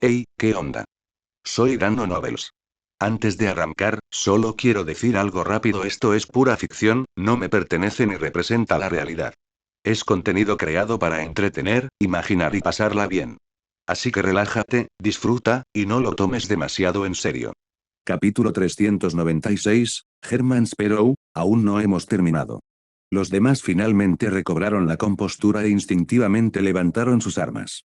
Hey, ¿qué onda? Soy Dando Novels. Antes de arrancar, solo quiero decir algo rápido: esto es pura ficción, no me pertenece ni representa la realidad. Es contenido creado para entretener, imaginar y pasarla bien. Así que relájate, disfruta, y no lo tomes demasiado en serio. Capítulo 396, Herman Sparrow, aún no hemos terminado. Los demás finalmente recobraron la compostura e instintivamente levantaron sus armas.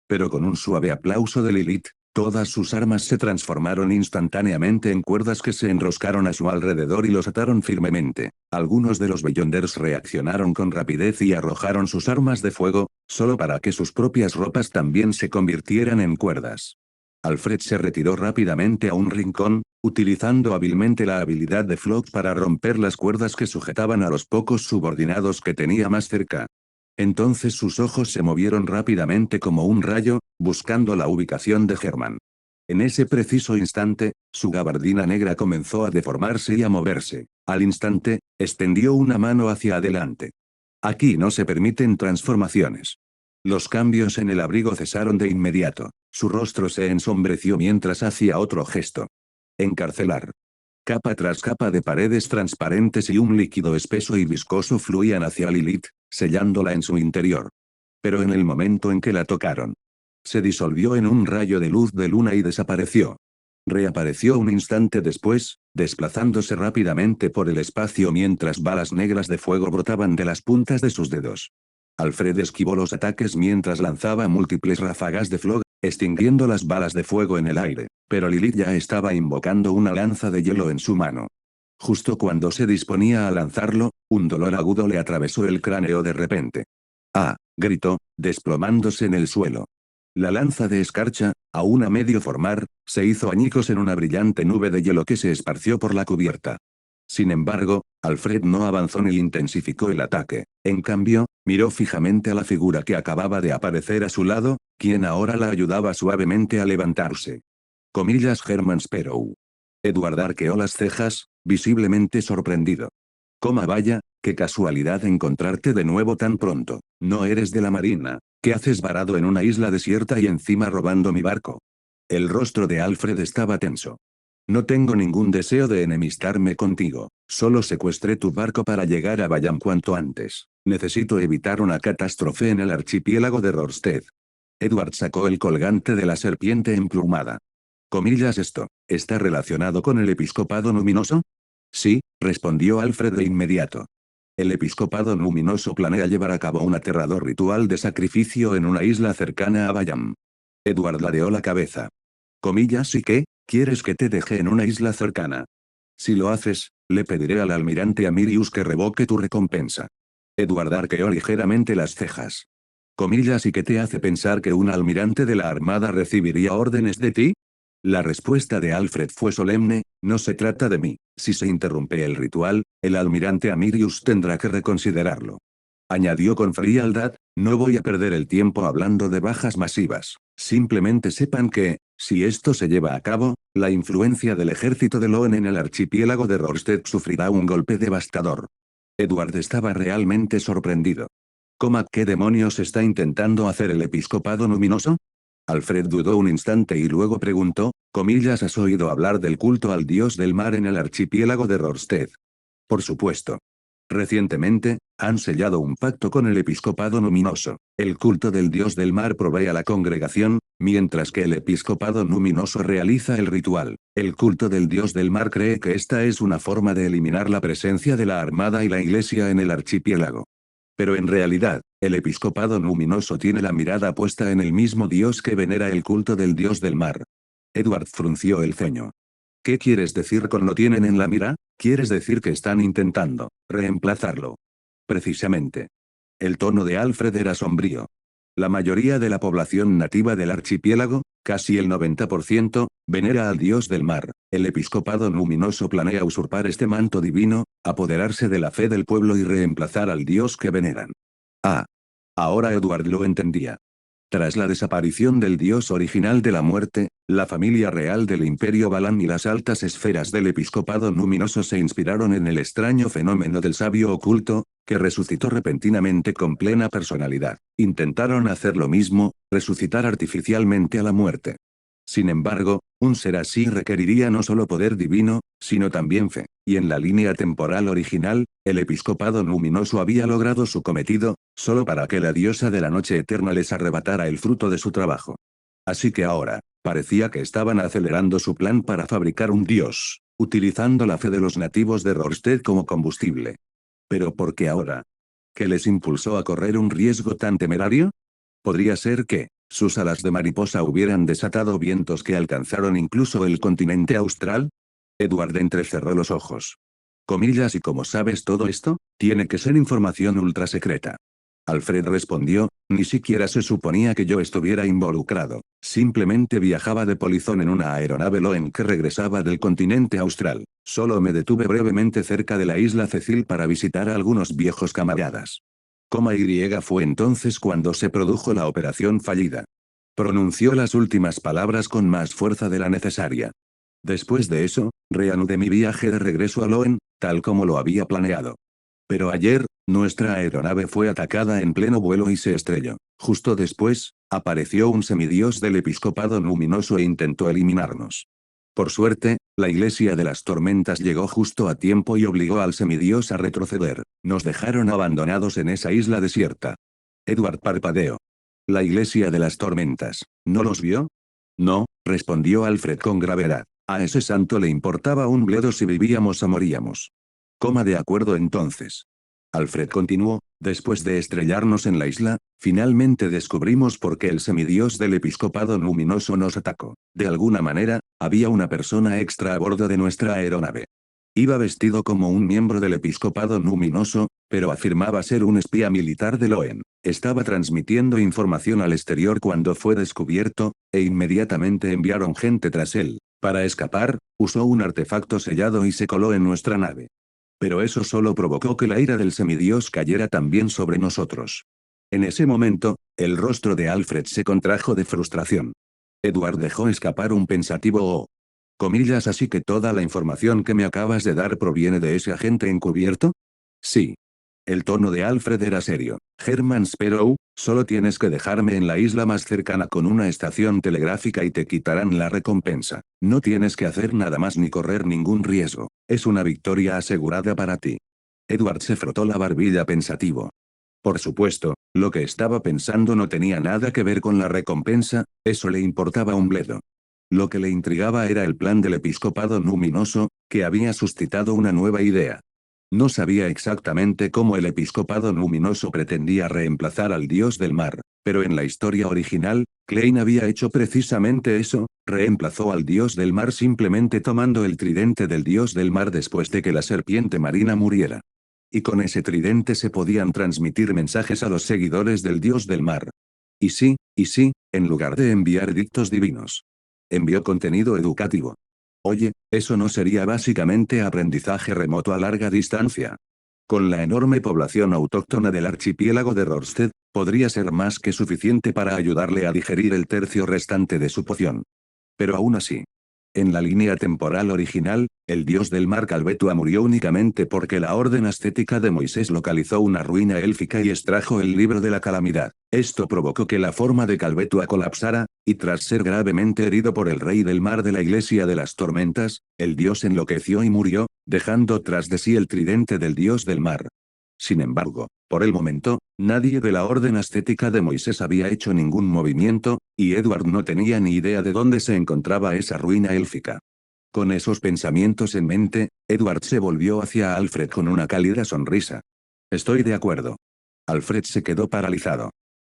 Pero con un suave aplauso de Lilith, todas sus armas se transformaron instantáneamente en cuerdas que se enroscaron a su alrededor y los ataron firmemente. Algunos de los Beyonders reaccionaron con rapidez y arrojaron sus armas de fuego, solo para que sus propias ropas también se convirtieran en cuerdas. Alfred se retiró rápidamente a un rincón, utilizando hábilmente la habilidad de Flock para romper las cuerdas que sujetaban a los pocos subordinados que tenía más cerca. Entonces sus ojos se movieron rápidamente como un rayo, buscando la ubicación de Herman. En ese preciso instante, su gabardina negra comenzó a deformarse y a moverse. Al instante, extendió una mano hacia adelante. Aquí no se permiten transformaciones. Los cambios en el abrigo cesaron de inmediato. Su rostro se ensombreció mientras hacía otro gesto. Encarcelar. Capa tras capa de paredes transparentes y un líquido espeso y viscoso fluían hacia Lilith, sellándola en su interior. Pero en el momento en que la tocaron, se disolvió en un rayo de luz de luna y desapareció. Reapareció un instante después, desplazándose rápidamente por el espacio mientras balas negras de fuego brotaban de las puntas de sus dedos. Alfred esquivó los ataques mientras lanzaba múltiples ráfagas de Flog, extinguiendo las balas de fuego en el aire, pero Lilith ya estaba invocando una lanza de hielo en su mano. Justo cuando se disponía a lanzarlo, un dolor agudo le atravesó el cráneo de repente. ¡Ah!, gritó, desplomándose en el suelo. La lanza de escarcha, aún a medio formar, se hizo añicos en una brillante nube de hielo que se esparció por la cubierta. Sin embargo, Alfred no avanzó ni intensificó el ataque. En cambio, miró fijamente a la figura que acababa de aparecer a su lado, quien ahora la ayudaba suavemente a levantarse. Comillas Herman Sparrow. Edward arqueó las cejas, visiblemente sorprendido. Coma vaya, qué casualidad encontrarte de nuevo tan pronto. No eres de la marina. ¿Qué haces varado en una isla desierta y encima robando mi barco? El rostro de Alfred estaba tenso. No tengo ningún deseo de enemistarme contigo. Solo secuestré tu barco para llegar a Bayam cuanto antes. Necesito evitar una catástrofe en el archipiélago de Rorstead. Edward sacó el colgante de la serpiente emplumada. Comillas esto, ¿está relacionado con el episcopado luminoso? Sí, respondió Alfred de inmediato. El episcopado luminoso planea llevar a cabo un aterrador ritual de sacrificio en una isla cercana a Bayam. Edward ladeó la cabeza. Comillas ¿y qué? ¿Quieres que te deje en una isla cercana? Si lo haces, le pediré al almirante Amirius que revoque tu recompensa. Edward arqueó ligeramente las cejas. Comillas ¿y qué te hace pensar que un almirante de la armada recibiría órdenes de ti? La respuesta de Alfred fue solemne: no se trata de mí. Si se interrumpe el ritual, el almirante Amirius tendrá que reconsiderarlo. Añadió con frialdad: no voy a perder el tiempo hablando de bajas masivas. Simplemente sepan que, si esto se lleva a cabo, la influencia del ejército de Loen en el archipiélago de Rorstead sufrirá un golpe devastador. Edward estaba realmente sorprendido. ¿Qué demonios está intentando hacer el episcopado luminoso? Alfred dudó un instante y luego preguntó, comillas ¿has oído hablar del culto al dios del mar en el archipiélago de Rorstead? Por supuesto. Recientemente, han sellado un pacto con el episcopado luminoso. El culto del dios del mar provee a la congregación, mientras que el episcopado luminoso realiza el ritual. El culto del dios del mar cree que esta es una forma de eliminar la presencia de la armada y la iglesia en el archipiélago. Pero en realidad, el episcopado luminoso tiene la mirada puesta en el mismo dios que venera el culto del dios del mar. Edward frunció el ceño. ¿Qué quieres decir con lo tienen en la mira? ¿Quieres decir que están intentando reemplazarlo? Precisamente. El tono de Alfred era sombrío. La mayoría de la población nativa del archipiélago, casi el 90%, venera al dios del mar. El episcopado luminoso planea usurpar este manto divino, apoderarse de la fe del pueblo y reemplazar al dios que veneran. Ah. Ahora Edward lo entendía. Tras la desaparición del dios original de la muerte, la familia real del Imperio Balan y las altas esferas del episcopado luminoso se inspiraron en el extraño fenómeno del sabio oculto, que resucitó repentinamente con plena personalidad. Intentaron hacer lo mismo, resucitar artificialmente a la muerte. Sin embargo, un ser así requeriría no solo poder divino, sino también fe, y en la línea temporal original, el episcopado luminoso había logrado su cometido, solo para que la diosa de la noche eterna les arrebatara el fruto de su trabajo. Así que ahora, parecía que estaban acelerando su plan para fabricar un dios, utilizando la fe de los nativos de Rorstead como combustible. ¿Pero por qué ahora? ¿Qué les impulsó a correr un riesgo tan temerario? Podría ser que, sus alas de mariposa hubieran desatado vientos que alcanzaron incluso el continente austral. Edward entrecerró los ojos. Comillas, ¿y cómo sabes todo esto? Tiene que ser información ultra secreta. Alfred respondió, ni siquiera se suponía que yo estuviera involucrado, simplemente viajaba de polizón en una aeronave Loen que regresaba del continente austral, solo me detuve brevemente cerca de la isla Cecil para visitar a algunos viejos camaradas. Y fue entonces cuando se produjo la operación fallida. Pronunció las últimas palabras con más fuerza de la necesaria. Después de eso, reanudé mi viaje de regreso a Loen, tal como lo había planeado. Pero ayer, nuestra aeronave fue atacada en pleno vuelo y se estrelló. Justo después, apareció un semidios del episcopado luminoso e intentó eliminarnos. Por suerte, la Iglesia de las Tormentas llegó justo a tiempo y obligó al semidios a retroceder. Nos dejaron abandonados en esa isla desierta. Edward parpadeó. La Iglesia de las Tormentas, ¿no los vio? No, respondió Alfred con gravedad. A ese santo le importaba un bledo si vivíamos o moríamos. Coma de acuerdo entonces. Alfred continuó, después de estrellarnos en la isla, finalmente descubrimos por qué el semidios del episcopado luminoso nos atacó. De alguna manera, había una persona extra a bordo de nuestra aeronave. Iba vestido como un miembro del episcopado luminoso, pero afirmaba ser un espía militar de Loen. Estaba transmitiendo información al exterior cuando fue descubierto, e inmediatamente enviaron gente tras él. Para escapar, usó un artefacto sellado y se coló en nuestra nave. Pero eso solo provocó que la ira del semidios cayera también sobre nosotros. En ese momento, el rostro de Alfred se contrajo de frustración. Edward dejó escapar un pensativo "oh". Comillas, así que toda la información que me acabas de dar proviene de ese agente encubierto? Sí. El tono de Alfred era serio. Herman Sparrow, solo tienes que dejarme en la isla más cercana con una estación telegráfica y te quitarán la recompensa. No tienes que hacer nada más ni correr ningún riesgo. Es una victoria asegurada para ti. Edward se frotó la barbilla pensativo. Por supuesto, lo que estaba pensando no tenía nada que ver con la recompensa, eso le importaba un bledo. Lo que le intrigaba era el plan del episcopado luminoso, que había suscitado una nueva idea. No sabía exactamente cómo el episcopado luminoso pretendía reemplazar al dios del mar, pero en la historia original, Klein había hecho precisamente eso, reemplazó al dios del mar simplemente tomando el tridente del dios del mar después de que la serpiente marina muriera. Y con ese tridente se podían transmitir mensajes a los seguidores del dios del mar. Y sí, en lugar de enviar edictos divinos, envió contenido educativo. Oye, ¿eso no sería básicamente aprendizaje remoto a larga distancia? Con la enorme población autóctona del archipiélago de Rorstead, podría ser más que suficiente para ayudarle a digerir el tercio restante de su poción. Pero aún así, en la línea temporal original, el dios del mar Calvetua murió únicamente porque la orden ascética de Moisés localizó una ruina élfica y extrajo el libro de la calamidad. Esto provocó que la forma de Calvetua colapsara, y tras ser gravemente herido por el rey del mar de la Iglesia de las Tormentas, el dios enloqueció y murió, dejando tras de sí el tridente del dios del mar. Sin embargo, por el momento, nadie de la orden ascética de Moisés había hecho ningún movimiento, y Edward no tenía ni idea de dónde se encontraba esa ruina élfica. Con esos pensamientos en mente, Edward se volvió hacia Alfred con una cálida sonrisa. Estoy de acuerdo. Alfred se quedó paralizado.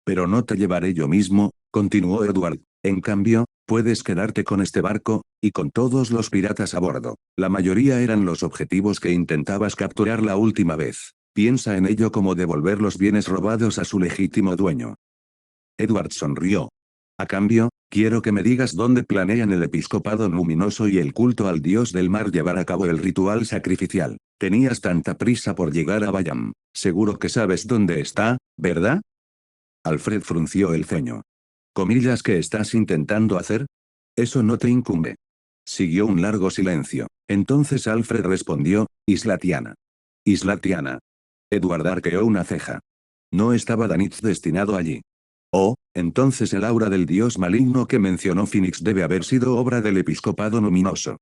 Pero no te llevaré yo mismo, continuó Edward. En cambio, puedes quedarte con este barco, y con todos los piratas a bordo. La mayoría eran los objetivos que intentabas capturar la última vez. Piensa en ello como devolver los bienes robados a su legítimo dueño. Edward sonrió. A cambio, quiero que me digas dónde planean el episcopado luminoso y el culto al dios del mar llevar a cabo el ritual sacrificial. Tenías tanta prisa por llegar a Bayam. Seguro que sabes dónde está, ¿verdad? Alfred frunció el ceño. ¿Comillas que estás intentando hacer? Eso no te incumbe. Siguió un largo silencio. Entonces Alfred respondió, Islatiana. Islatiana. Edward arqueó una ceja. ¿No estaba Danitz destinado allí? Oh, Entonces el aura del dios maligno que mencionó Phoenix debe haber sido obra del episcopado luminoso.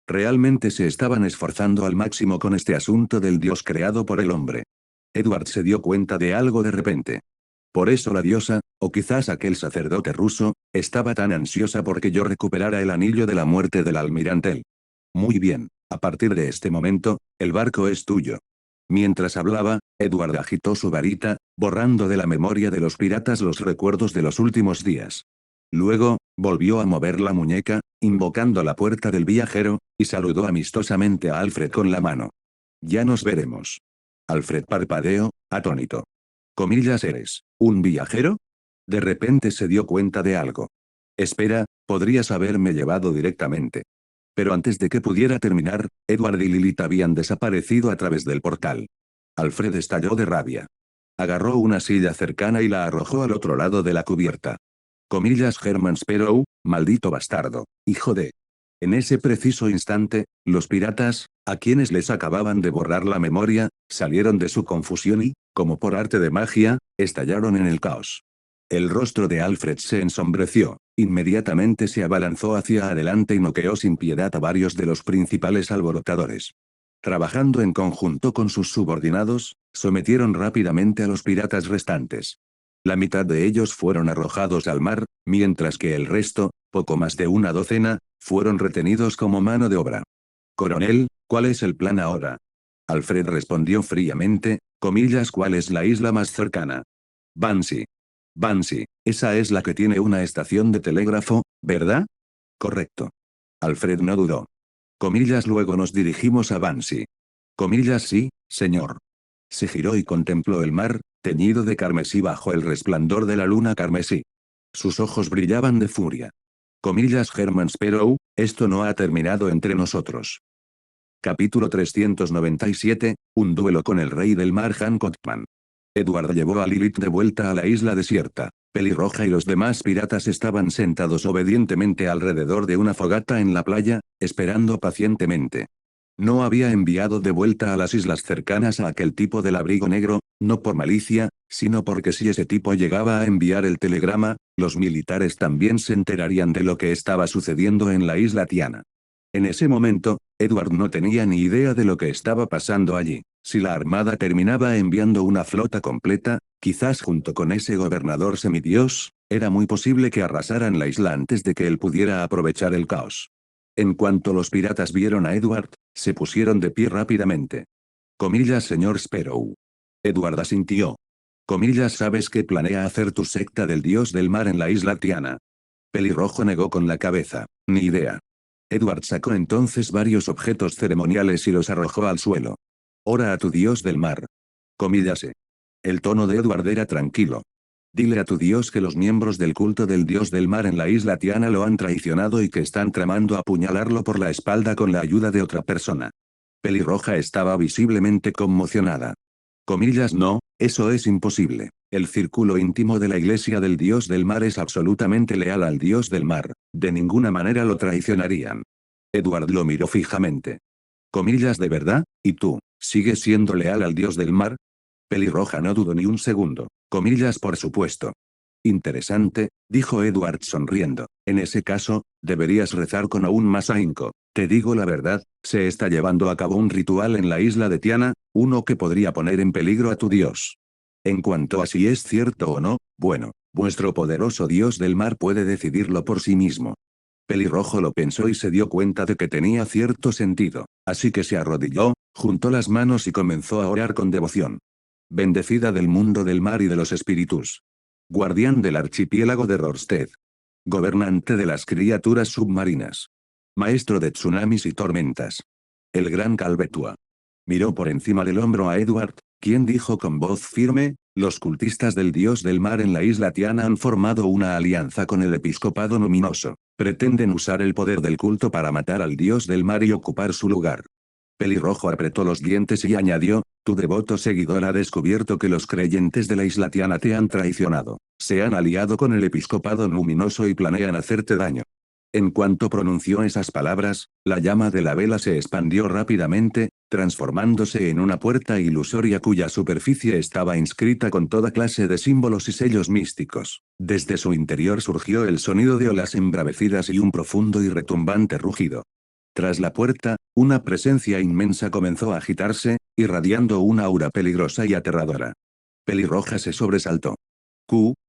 Realmente se estaban esforzando al máximo con este asunto del dios creado por el hombre. Edward se dio cuenta de algo de repente. Por eso la diosa, o quizás aquel sacerdote ruso, estaba tan ansiosa porque yo recuperara el anillo de la muerte del almirante. Muy bien, a partir de este momento, el barco es tuyo. Mientras hablaba, Edward agitó su varita, borrando de la memoria de los piratas los recuerdos de los últimos días. Luego, volvió a mover la muñeca, invocando la puerta del viajero, y saludó amistosamente a Alfred con la mano. Ya nos veremos. Alfred parpadeó, atónito. Comillas, ¿eres un viajero? De repente se dio cuenta de algo. Espera, podrías haberme llevado directamente. Pero antes de que pudiera terminar, Edward y Lilith habían desaparecido a través del portal. Alfred estalló de rabia. Agarró una silla cercana y la arrojó al otro lado de la cubierta. Comillas, Herman Sparrow, maldito bastardo, hijo de... En ese preciso instante, los piratas, a quienes les acababan de borrar la memoria, salieron de su confusión y, como por arte de magia, estallaron en el caos. El rostro de Alfred se ensombreció, inmediatamente se abalanzó hacia adelante y noqueó sin piedad a varios de los principales alborotadores. Trabajando en conjunto con sus subordinados, sometieron rápidamente a los piratas restantes. La mitad de ellos fueron arrojados al mar, mientras que el resto, poco más de una docena, fueron retenidos como mano de obra. Coronel, ¿cuál es el plan ahora? Alfred respondió fríamente, comillas, ¿cuál es la isla más cercana? Banshee. Banshee, esa es la que tiene una estación de telégrafo, ¿verdad? Correcto. Alfred no dudó. Comillas, luego nos dirigimos a Banshee. Comillas, sí, señor. Se giró y contempló el mar, teñido de carmesí bajo el resplandor de la luna carmesí. Sus ojos brillaban de furia. Comillas, Herman Sparrow, esto no ha terminado entre nosotros. Capítulo 397, un duelo con el rey del mar Hancockman. Edward llevó a Lilith de vuelta a la isla desierta. Pelirroja y los demás piratas estaban sentados obedientemente alrededor de una fogata en la playa, esperando pacientemente. No había enviado de vuelta a las islas cercanas a aquel tipo del abrigo negro, no por malicia, sino porque si ese tipo llegaba a enviar el telegrama, los militares también se enterarían de lo que estaba sucediendo en la isla Tiana. En ese momento, Edward no tenía ni idea de lo que estaba pasando allí. Si la armada terminaba enviando una flota completa, quizás junto con ese gobernador semidios, era muy posible que arrasaran la isla antes de que él pudiera aprovechar el caos. En cuanto los piratas vieron a Edward, se pusieron de pie rápidamente. Comillas, señor Sparrow. Edward asintió. Comillas, ¿sabes qué planea hacer tu secta del dios del mar en la isla Tiana? Pelirrojo negó con la cabeza. Ni idea. Edward sacó entonces varios objetos ceremoniales y los arrojó al suelo. Ora a tu dios del mar. Comillas. El tono de Edward era tranquilo. Dile a tu dios que los miembros del culto del dios del mar en la isla Tiana lo han traicionado y que están tramando apuñalarlo por la espalda con la ayuda de otra persona. Pelirroja estaba visiblemente conmocionada. Comillas, no, eso es imposible. El círculo íntimo de la iglesia del dios del mar es absolutamente leal al dios del mar, de ninguna manera lo traicionarían. Edward lo miró fijamente. Comillas, ¿de verdad? ¿Y tú, sigues siendo leal al dios del mar? Pelirroja no dudó ni un segundo. Comillas, por supuesto. Interesante, dijo Edward sonriendo. En ese caso, deberías rezar con aún más ahínco. Te digo la verdad, se está llevando a cabo un ritual en la isla de Tiana, uno que podría poner en peligro a tu dios. En cuanto a si es cierto o no, bueno, vuestro poderoso dios del mar puede decidirlo por sí mismo. Pelirrojo lo pensó y se dio cuenta de que tenía cierto sentido, así que se arrodilló, juntó las manos y comenzó a orar con devoción. Bendecida del mundo del mar y de los espíritus. Guardián del archipiélago de Rorstead. Gobernante de las criaturas submarinas. Maestro de tsunamis y tormentas. El gran Calvetua. Miró por encima del hombro a Edward, quien dijo con voz firme, los cultistas del dios del mar en la isla Tiana han formado una alianza con el episcopado luminoso. Pretenden usar el poder del culto para matar al dios del mar y ocupar su lugar. Pelirrojo apretó los dientes y añadió, tu devoto seguidor ha descubierto que los creyentes de la isla Tiana te han traicionado. Se han aliado con el episcopado luminoso y planean hacerte daño. En cuanto pronunció esas palabras, la llama de la vela se expandió rápidamente, transformándose en una puerta ilusoria cuya superficie estaba inscrita con toda clase de símbolos y sellos místicos. Desde su interior surgió el sonido de olas embravecidas y un profundo y retumbante rugido. Tras la puerta, una presencia inmensa comenzó a agitarse, irradiando una aura peligrosa y aterradora. Pelirroja se sobresaltó.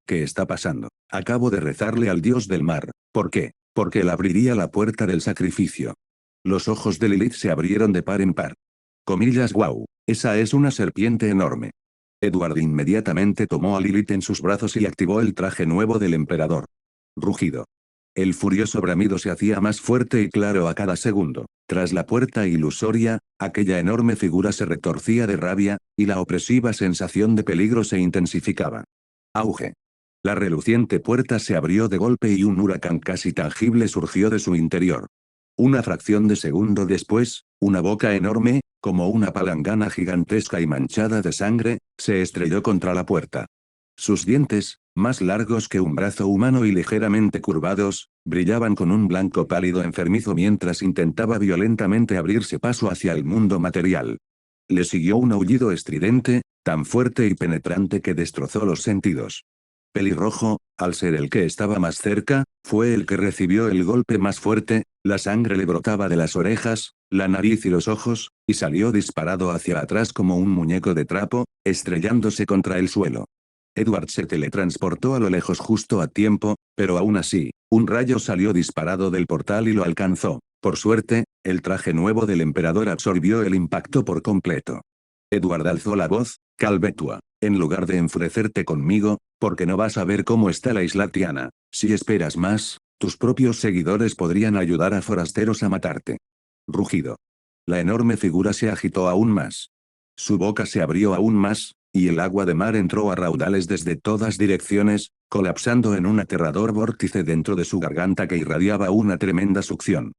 ¿Qué está pasando? Acabo de rezarle al dios del mar. ¿Por qué? Porque él abriría la puerta del sacrificio. Los ojos de Lilith se abrieron de par en par. Comillas, wow, esa es una serpiente enorme. Edward inmediatamente tomó a Lilith en sus brazos y activó el traje nuevo del emperador. Rugido. El furioso bramido se hacía más fuerte y claro a cada segundo. Tras la puerta ilusoria, aquella enorme figura se retorcía de rabia, y la opresiva sensación de peligro se intensificaba. Auge. La reluciente puerta se abrió de golpe y un huracán casi tangible surgió de su interior. Una fracción de segundo después, una boca enorme, como una palangana gigantesca y manchada de sangre, se estrelló contra la puerta. Sus dientes, más largos que un brazo humano y ligeramente curvados, brillaban con un blanco pálido enfermizo mientras intentaba violentamente abrirse paso hacia el mundo material. Le siguió un aullido estridente, tan fuerte y penetrante que destrozó los sentidos. Pelirrojo, al ser el que estaba más cerca, fue el que recibió el golpe más fuerte, la sangre le brotaba de las orejas, la nariz y los ojos, y salió disparado hacia atrás como un muñeco de trapo, estrellándose contra el suelo. Edward se teletransportó a lo lejos justo a tiempo, pero aún así, un rayo salió disparado del portal y lo alcanzó. Por suerte, el traje nuevo del emperador absorbió el impacto por completo. Edward alzó la voz, Calvetua, en lugar de enfurecerte conmigo, porque no vas a ver cómo está la isla Tiana. Si esperas más, tus propios seguidores podrían ayudar a forasteros a matarte. Rugido. La enorme figura se agitó aún más. Su boca se abrió aún más, y el agua de mar entró a raudales desde todas direcciones, colapsando en un aterrador vórtice dentro de su garganta que irradiaba una tremenda succión.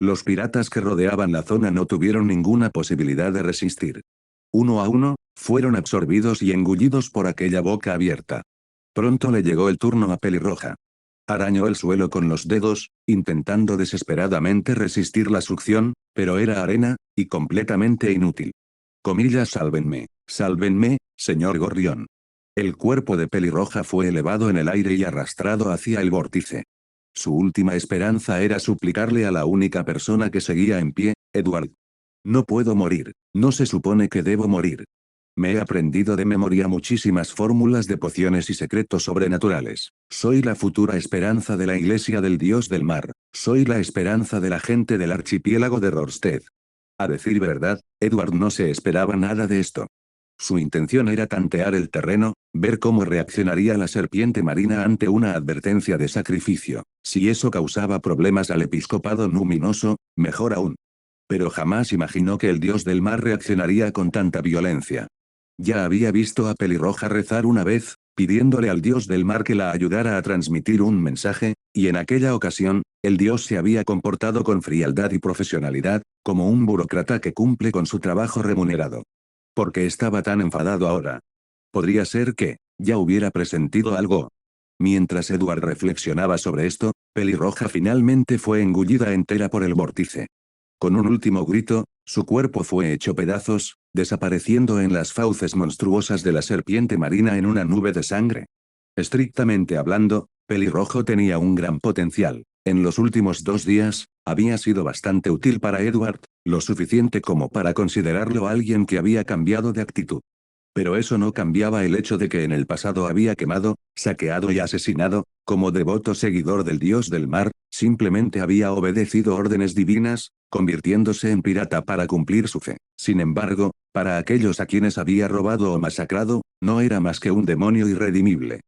Los piratas que rodeaban la zona no tuvieron ninguna posibilidad de resistir. Uno a uno, fueron absorbidos y engullidos por aquella boca abierta. Pronto le llegó el turno a Pelirroja. Arañó el suelo con los dedos, intentando desesperadamente resistir la succión, pero era arena, y completamente inútil. Comillas, sálvenme, señor Gorrión. El cuerpo de Pelirroja fue elevado en el aire y arrastrado hacia el vórtice. Su última esperanza era suplicarle a la única persona que seguía en pie, Edward. No puedo morir, no se supone que debo morir. Me he aprendido de memoria muchísimas fórmulas de pociones y secretos sobrenaturales. Soy la futura esperanza de la iglesia del dios del mar. Soy la esperanza de la gente del archipiélago de Rorstead. A decir verdad, Edward no se esperaba nada de esto. Su intención era tantear el terreno, ver cómo reaccionaría la serpiente marina ante una advertencia de sacrificio. Si eso causaba problemas al episcopado luminoso, mejor aún. Pero jamás imaginó que el dios del mar reaccionaría con tanta violencia. Ya había visto a Pelirroja rezar una vez, pidiéndole al dios del mar que la ayudara a transmitir un mensaje, y en aquella ocasión, el dios se había comportado con frialdad y profesionalidad, como un burócrata que cumple con su trabajo remunerado. ¿Por qué estaba tan enfadado ahora? Podría ser que, ya hubiera presentido algo. Mientras Edward reflexionaba sobre esto, Pelirroja finalmente fue engullida entera por el vórtice. Con un último grito, su cuerpo fue hecho pedazos, desapareciendo en las fauces monstruosas de la serpiente marina en una nube de sangre. Estrictamente hablando, Pelirrojo tenía un gran potencial. En los últimos 2 días, había sido bastante útil para Edward, lo suficiente como para considerarlo alguien que había cambiado de actitud. Pero eso no cambiaba el hecho de que en el pasado había quemado, saqueado y asesinado, como devoto seguidor del dios del mar, simplemente había obedecido órdenes divinas, convirtiéndose en pirata para cumplir su fe. Sin embargo, para aquellos a quienes había robado o masacrado, no era más que un demonio irredimible.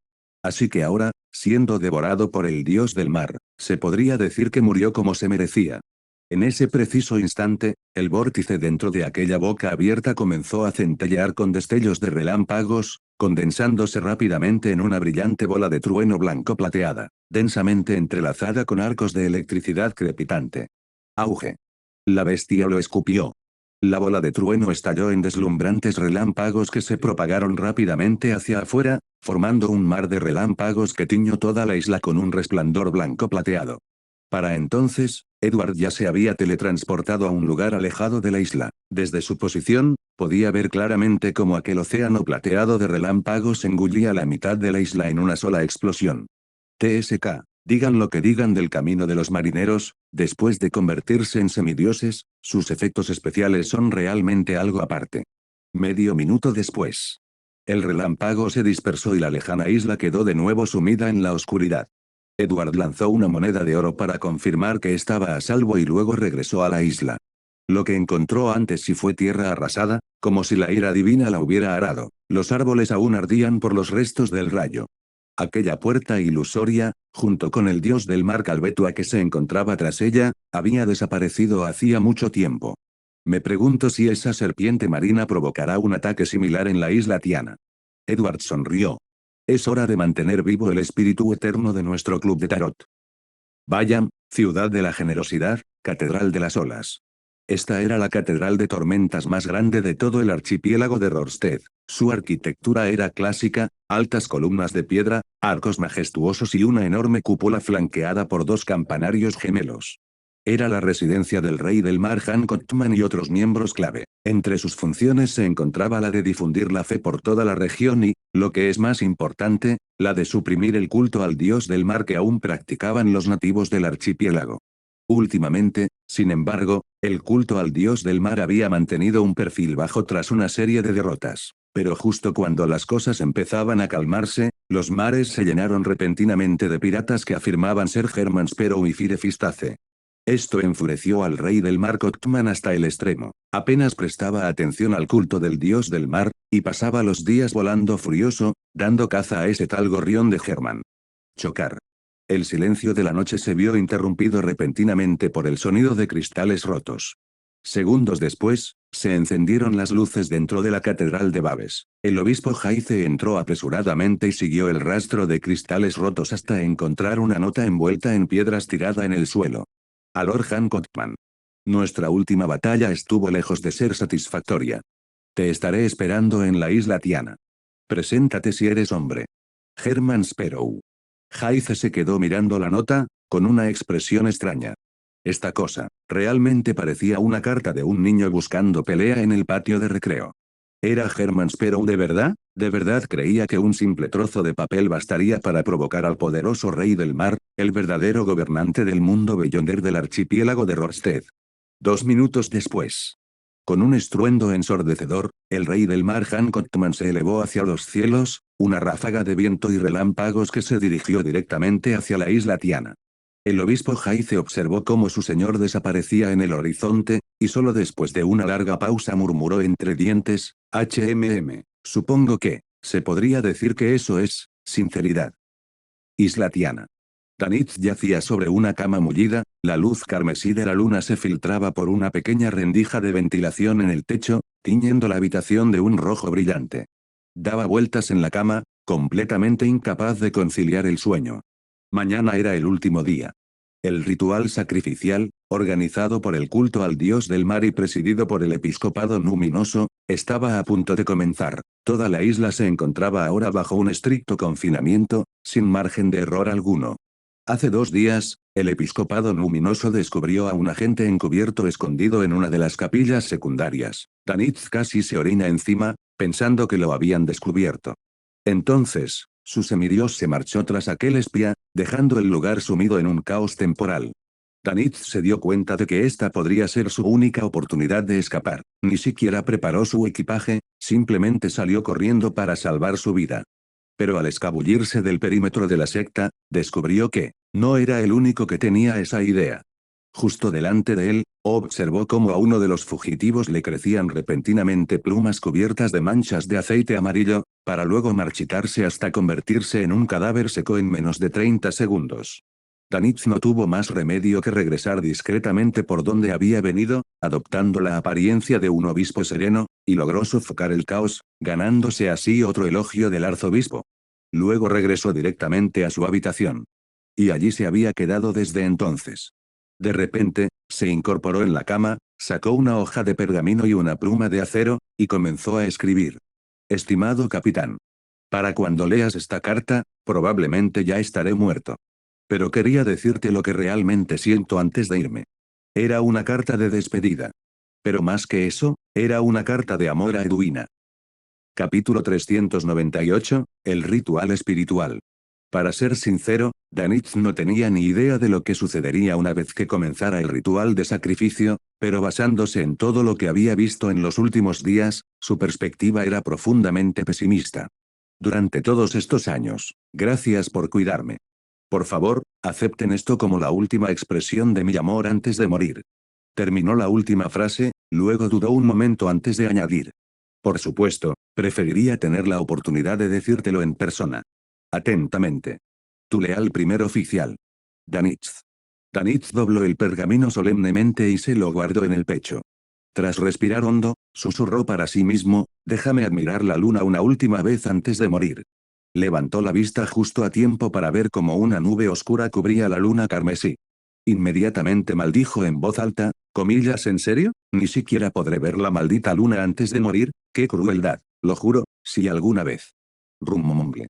Así que ahora, siendo devorado por el dios del mar, se podría decir que murió como se merecía. En ese preciso instante, el vórtice dentro de aquella boca abierta comenzó a centellear con destellos de relámpagos, condensándose rápidamente en una brillante bola de trueno blanco plateada, densamente entrelazada con arcos de electricidad crepitante. Auge. La bestia lo escupió. La bola de trueno estalló en deslumbrantes relámpagos que se propagaron rápidamente hacia afuera, formando un mar de relámpagos que tiñó toda la isla con un resplandor blanco plateado. Para entonces, Edward ya se había teletransportado a un lugar alejado de la isla. Desde su posición, podía ver claramente cómo aquel océano plateado de relámpagos engullía la mitad de la isla en una sola explosión. TSK. Digan lo que digan del camino de los marineros, después de convertirse en semidioses, sus efectos especiales son realmente algo aparte. Medio minuto después. El relámpago se dispersó y la lejana isla quedó de nuevo sumida en la oscuridad. Edward lanzó una moneda de oro para confirmar que estaba a salvo y luego regresó a la isla. Lo que encontró antes sí fue tierra arrasada, como si la ira divina la hubiera arado. Los árboles aún ardían por los restos del rayo. Aquella puerta ilusoria, junto con el dios del mar Calvetua que se encontraba tras ella, había desaparecido hacía mucho tiempo. Me pregunto si esa serpiente marina provocará un ataque similar en la isla Tiana. Edward sonrió. Es hora de mantener vivo el espíritu eterno de nuestro club de tarot. Bayam, ciudad de la generosidad, catedral de las olas. Esta era la catedral de tormentas más grande de todo el archipiélago de Rorstad. Su arquitectura era clásica, altas columnas de piedra, arcos majestuosos y una enorme cúpula flanqueada por dos campanarios gemelos. Era la residencia del rey del mar Han Kotman y otros miembros clave. Entre sus funciones se encontraba la de difundir la fe por toda la región y, lo que es más importante, la de suprimir el culto al dios del mar que aún practicaban los nativos del archipiélago. Últimamente, sin embargo, el culto al dios del mar había mantenido un perfil bajo tras una serie de derrotas. Pero justo cuando las cosas empezaban a calmarse, los mares se llenaron repentinamente de piratas que afirmaban ser Herman Sparrow y Firefistace. Esto enfureció al rey del mar Kotman hasta el extremo. Apenas prestaba atención al culto del dios del mar, y pasaba los días volando furioso, dando caza a ese tal gorrión de Herman. Chocar. El silencio de la noche se vio interrumpido repentinamente por el sonido de cristales rotos. Segundos después, se encendieron las luces dentro de la catedral de Babes. El obispo Jaice entró apresuradamente y siguió el rastro de cristales rotos hasta encontrar una nota envuelta en piedras tirada en el suelo. A Lord Han Kotman. Nuestra última batalla estuvo lejos de ser satisfactoria. Te estaré esperando en la isla Tiana. Preséntate si eres hombre. Herman Sparrow. Jaice se quedó mirando la nota, con una expresión extraña. Esta cosa, realmente parecía una carta de un niño buscando pelea en el patio de recreo. ¿Era Herman Sparrow de verdad? ¿De verdad creía que un simple trozo de papel bastaría para provocar al poderoso rey del mar, el verdadero gobernante del mundo Beyonder del archipiélago de Rorstad? 2 minutos después. Con un estruendo ensordecedor, el rey del mar Han Kotman se elevó hacia los cielos, una ráfaga de viento y relámpagos que se dirigió directamente hacia la isla Tiana. El obispo Jaice observó cómo su señor desaparecía en el horizonte, y solo después de una larga pausa murmuró entre dientes, supongo que, se podría decir que eso es, sinceridad. Isla Tiana. Tanit yacía sobre una cama mullida, la luz carmesí de la luna se filtraba por una pequeña rendija de ventilación en el techo, tiñendo la habitación de un rojo brillante. Daba vueltas en la cama, completamente incapaz de conciliar el sueño. Mañana era el último día. El ritual sacrificial, organizado por el culto al dios del mar y presidido por el episcopado luminoso, estaba a punto de comenzar. Toda la isla se encontraba ahora bajo un estricto confinamiento, sin margen de error alguno. Hace 2 días, el episcopado luminoso descubrió a un agente encubierto escondido en una de las capillas secundarias. Tanit casi se orina encima, pensando que lo habían descubierto. Entonces, su semidios se marchó tras aquel espía, dejando el lugar sumido en un caos temporal. Tanit se dio cuenta de que esta podría ser su única oportunidad de escapar. Ni siquiera preparó su equipaje, simplemente salió corriendo para salvar su vida. Pero al escabullirse del perímetro de la secta, descubrió que, no era el único que tenía esa idea. Justo delante de él, observó cómo a uno de los fugitivos le crecían repentinamente plumas cubiertas de manchas de aceite amarillo, para luego marchitarse hasta convertirse en un cadáver seco en menos de 30 segundos. Tanit no tuvo más remedio que regresar discretamente por donde había venido, adoptando la apariencia de un obispo sereno, y logró sofocar el caos, ganándose así otro elogio del arzobispo. Luego regresó directamente a su habitación. Y allí se había quedado desde entonces. De repente, se incorporó en la cama, sacó una hoja de pergamino y una pluma de acero, y comenzó a escribir. Estimado capitán. Para cuando leas esta carta, probablemente ya estaré muerto. Pero quería decirte lo que realmente siento antes de irme. Era una carta de despedida. Pero más que eso, era una carta de amor a Edwina. Capítulo 398, el ritual espiritual. Para ser sincero, Danitz no tenía ni idea de lo que sucedería una vez que comenzara el ritual de sacrificio, pero basándose en todo lo que había visto en los últimos días, su perspectiva era profundamente pesimista. Durante todos estos años, gracias por cuidarme. Por favor, acepten esto como la última expresión de mi amor antes de morir. Terminó la última frase, luego dudó un momento antes de añadir. Por supuesto, preferiría tener la oportunidad de decírtelo en persona. Atentamente. Tu leal primer oficial. Danitz. Danitz dobló el pergamino solemnemente y se lo guardó en el pecho. Tras respirar hondo, susurró para sí mismo, déjame admirar la luna una última vez antes de morir. Levantó la vista justo a tiempo para ver cómo una nube oscura cubría la luna carmesí. Inmediatamente maldijo en voz alta, comillas, ¿en serio? Ni siquiera podré ver la maldita luna antes de morir, qué crueldad, lo juro, si alguna vez. Rumumumble.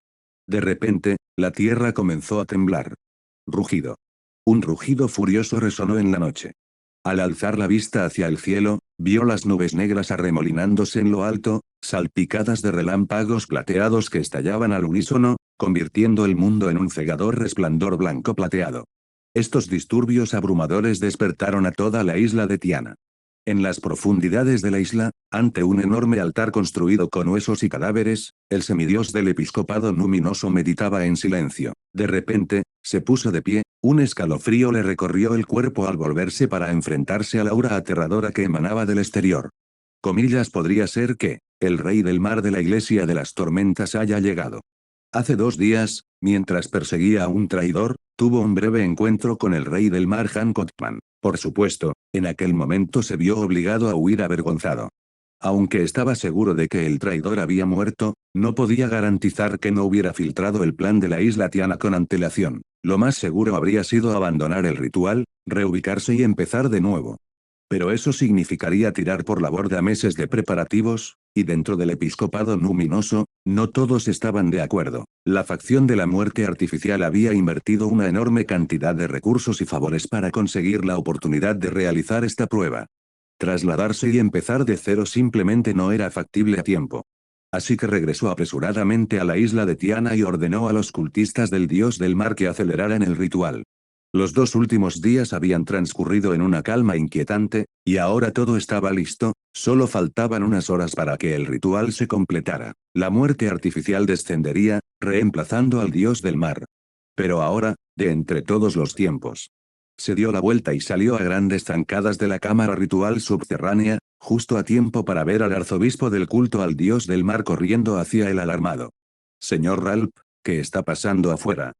De repente, la tierra comenzó a temblar. Rugido. Un rugido furioso resonó en la noche. Al alzar la vista hacia el cielo, vio las nubes negras arremolinándose en lo alto, salpicadas de relámpagos plateados que estallaban al unísono, convirtiendo el mundo en un cegador resplandor blanco plateado. Estos disturbios abrumadores despertaron a toda la isla de Tiana. En las profundidades de la isla, ante un enorme altar construido con huesos y cadáveres, el semidios del episcopado luminoso meditaba en silencio. De repente, se puso de pie, un escalofrío le recorrió el cuerpo al volverse para enfrentarse a la aura aterradora que emanaba del exterior. Comillas, podría ser que, el rey del mar de la iglesia de las tormentas haya llegado. Hace 2 días, mientras perseguía a un traidor, tuvo un breve encuentro con el rey del mar Hancotman. Por supuesto, en aquel momento se vio obligado a huir avergonzado. Aunque estaba seguro de que el traidor había muerto, no podía garantizar que no hubiera filtrado el plan de la isla Tiana con antelación. Lo más seguro habría sido abandonar el ritual, reubicarse y empezar de nuevo. Pero eso significaría tirar por la borda meses de preparativos, y dentro del episcopado luminoso, no todos estaban de acuerdo. La facción de la muerte artificial había invertido una enorme cantidad de recursos y favores para conseguir la oportunidad de realizar esta prueba. Trasladarse y empezar de cero simplemente no era factible a tiempo. Así que regresó apresuradamente a la isla de Tiana y ordenó a los cultistas del dios del mar que aceleraran el ritual. Los 2 últimos días habían transcurrido en una calma inquietante, y ahora todo estaba listo, solo faltaban unas horas para que el ritual se completara. La muerte artificial descendería, reemplazando al dios del mar. Pero ahora, de entre todos los tiempos. Se dio la vuelta y salió a grandes zancadas de la cámara ritual subterránea, justo a tiempo para ver al arzobispo del culto al dios del mar corriendo hacia el alarmado. Señor Ralph, ¿qué está pasando afuera?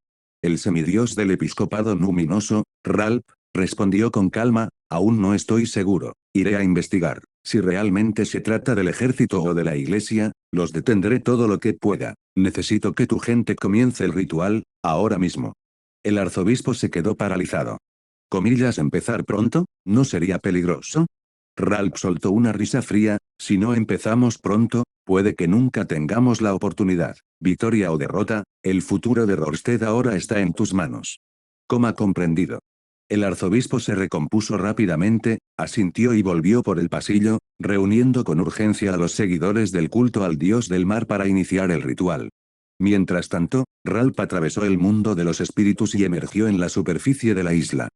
El semidios del episcopado luminoso, Ralph, respondió con calma, aún no estoy seguro, iré a investigar. Si realmente se trata del ejército o de la iglesia, los detendré todo lo que pueda. Necesito que tu gente comience el ritual, ahora mismo. El arzobispo se quedó paralizado. Comillas, ¿empezar pronto? ¿No sería peligroso? Ralph soltó una risa fría, si no empezamos pronto, puede que nunca tengamos la oportunidad. Victoria o derrota, el futuro de Rorstead ahora está en tus manos. Coma comprendido. El arzobispo se recompuso rápidamente, asintió y volvió por el pasillo, reuniendo con urgencia a los seguidores del culto al dios del mar para iniciar el ritual. Mientras tanto, Ralph atravesó el mundo de los espíritus y emergió en la superficie de la isla.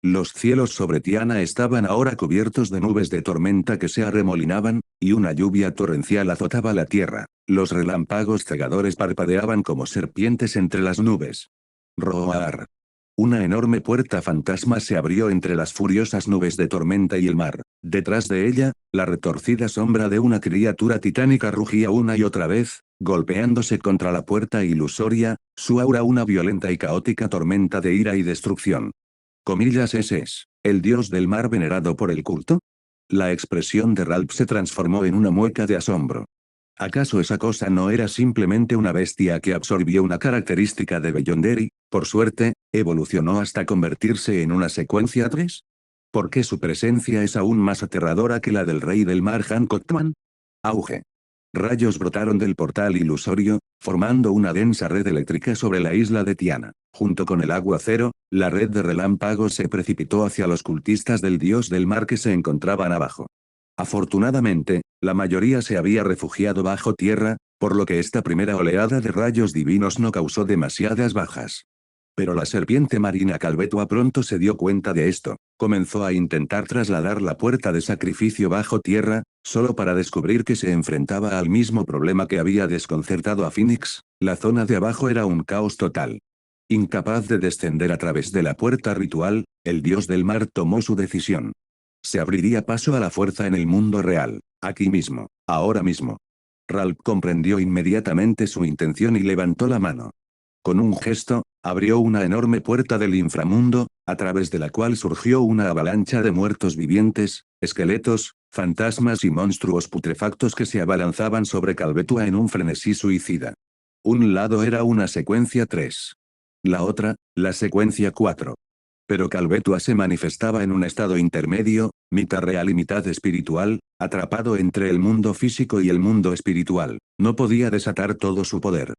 Los cielos sobre Tiana estaban ahora cubiertos de nubes de tormenta que se arremolinaban, y una lluvia torrencial azotaba la tierra. Los relámpagos cegadores parpadeaban como serpientes entre las nubes. Roar. Una enorme puerta fantasma se abrió entre las furiosas nubes de tormenta y el mar. Detrás de ella, la retorcida sombra de una criatura titánica rugía una y otra vez, golpeándose contra la puerta ilusoria, su aura una violenta y caótica tormenta de ira y destrucción. Comillas, ¿ese es el dios del mar venerado por el culto? La expresión de Ralph se transformó en una mueca de asombro. ¿Acaso esa cosa no era simplemente una bestia que absorbió una característica de Beyonderi? Por suerte, evolucionó hasta convertirse en una secuencia 3. ¿Por qué su presencia es aún más aterradora que la del rey del mar Hancotman? Auge. Rayos brotaron del portal ilusorio, formando una densa red eléctrica sobre la isla de Tiana. Junto con el aguacero, la red de relámpagos se precipitó hacia los cultistas del dios del mar que se encontraban abajo. Afortunadamente, la mayoría se había refugiado bajo tierra, por lo que esta primera oleada de rayos divinos no causó demasiadas bajas. Pero la serpiente marina Calvetua pronto se dio cuenta de esto, comenzó a intentar trasladar la puerta de sacrificio bajo tierra, solo para descubrir que se enfrentaba al mismo problema que había desconcertado a Phoenix, la zona de abajo era un caos total. Incapaz de descender a través de la puerta ritual, el dios del mar tomó su decisión. Se abriría paso a la fuerza en el mundo real, aquí mismo, ahora mismo. Ralph comprendió inmediatamente su intención y levantó la mano. Con un gesto, abrió una enorme puerta del inframundo, a través de la cual surgió una avalancha de muertos vivientes, esqueletos, fantasmas y monstruos putrefactos que se abalanzaban sobre Calvetua en un frenesí suicida. Un lado era una secuencia 3. La otra, la secuencia 4. Pero Calvetua se manifestaba en un estado intermedio, mitad real y mitad espiritual, atrapado entre el mundo físico y el mundo espiritual, no podía desatar todo su poder.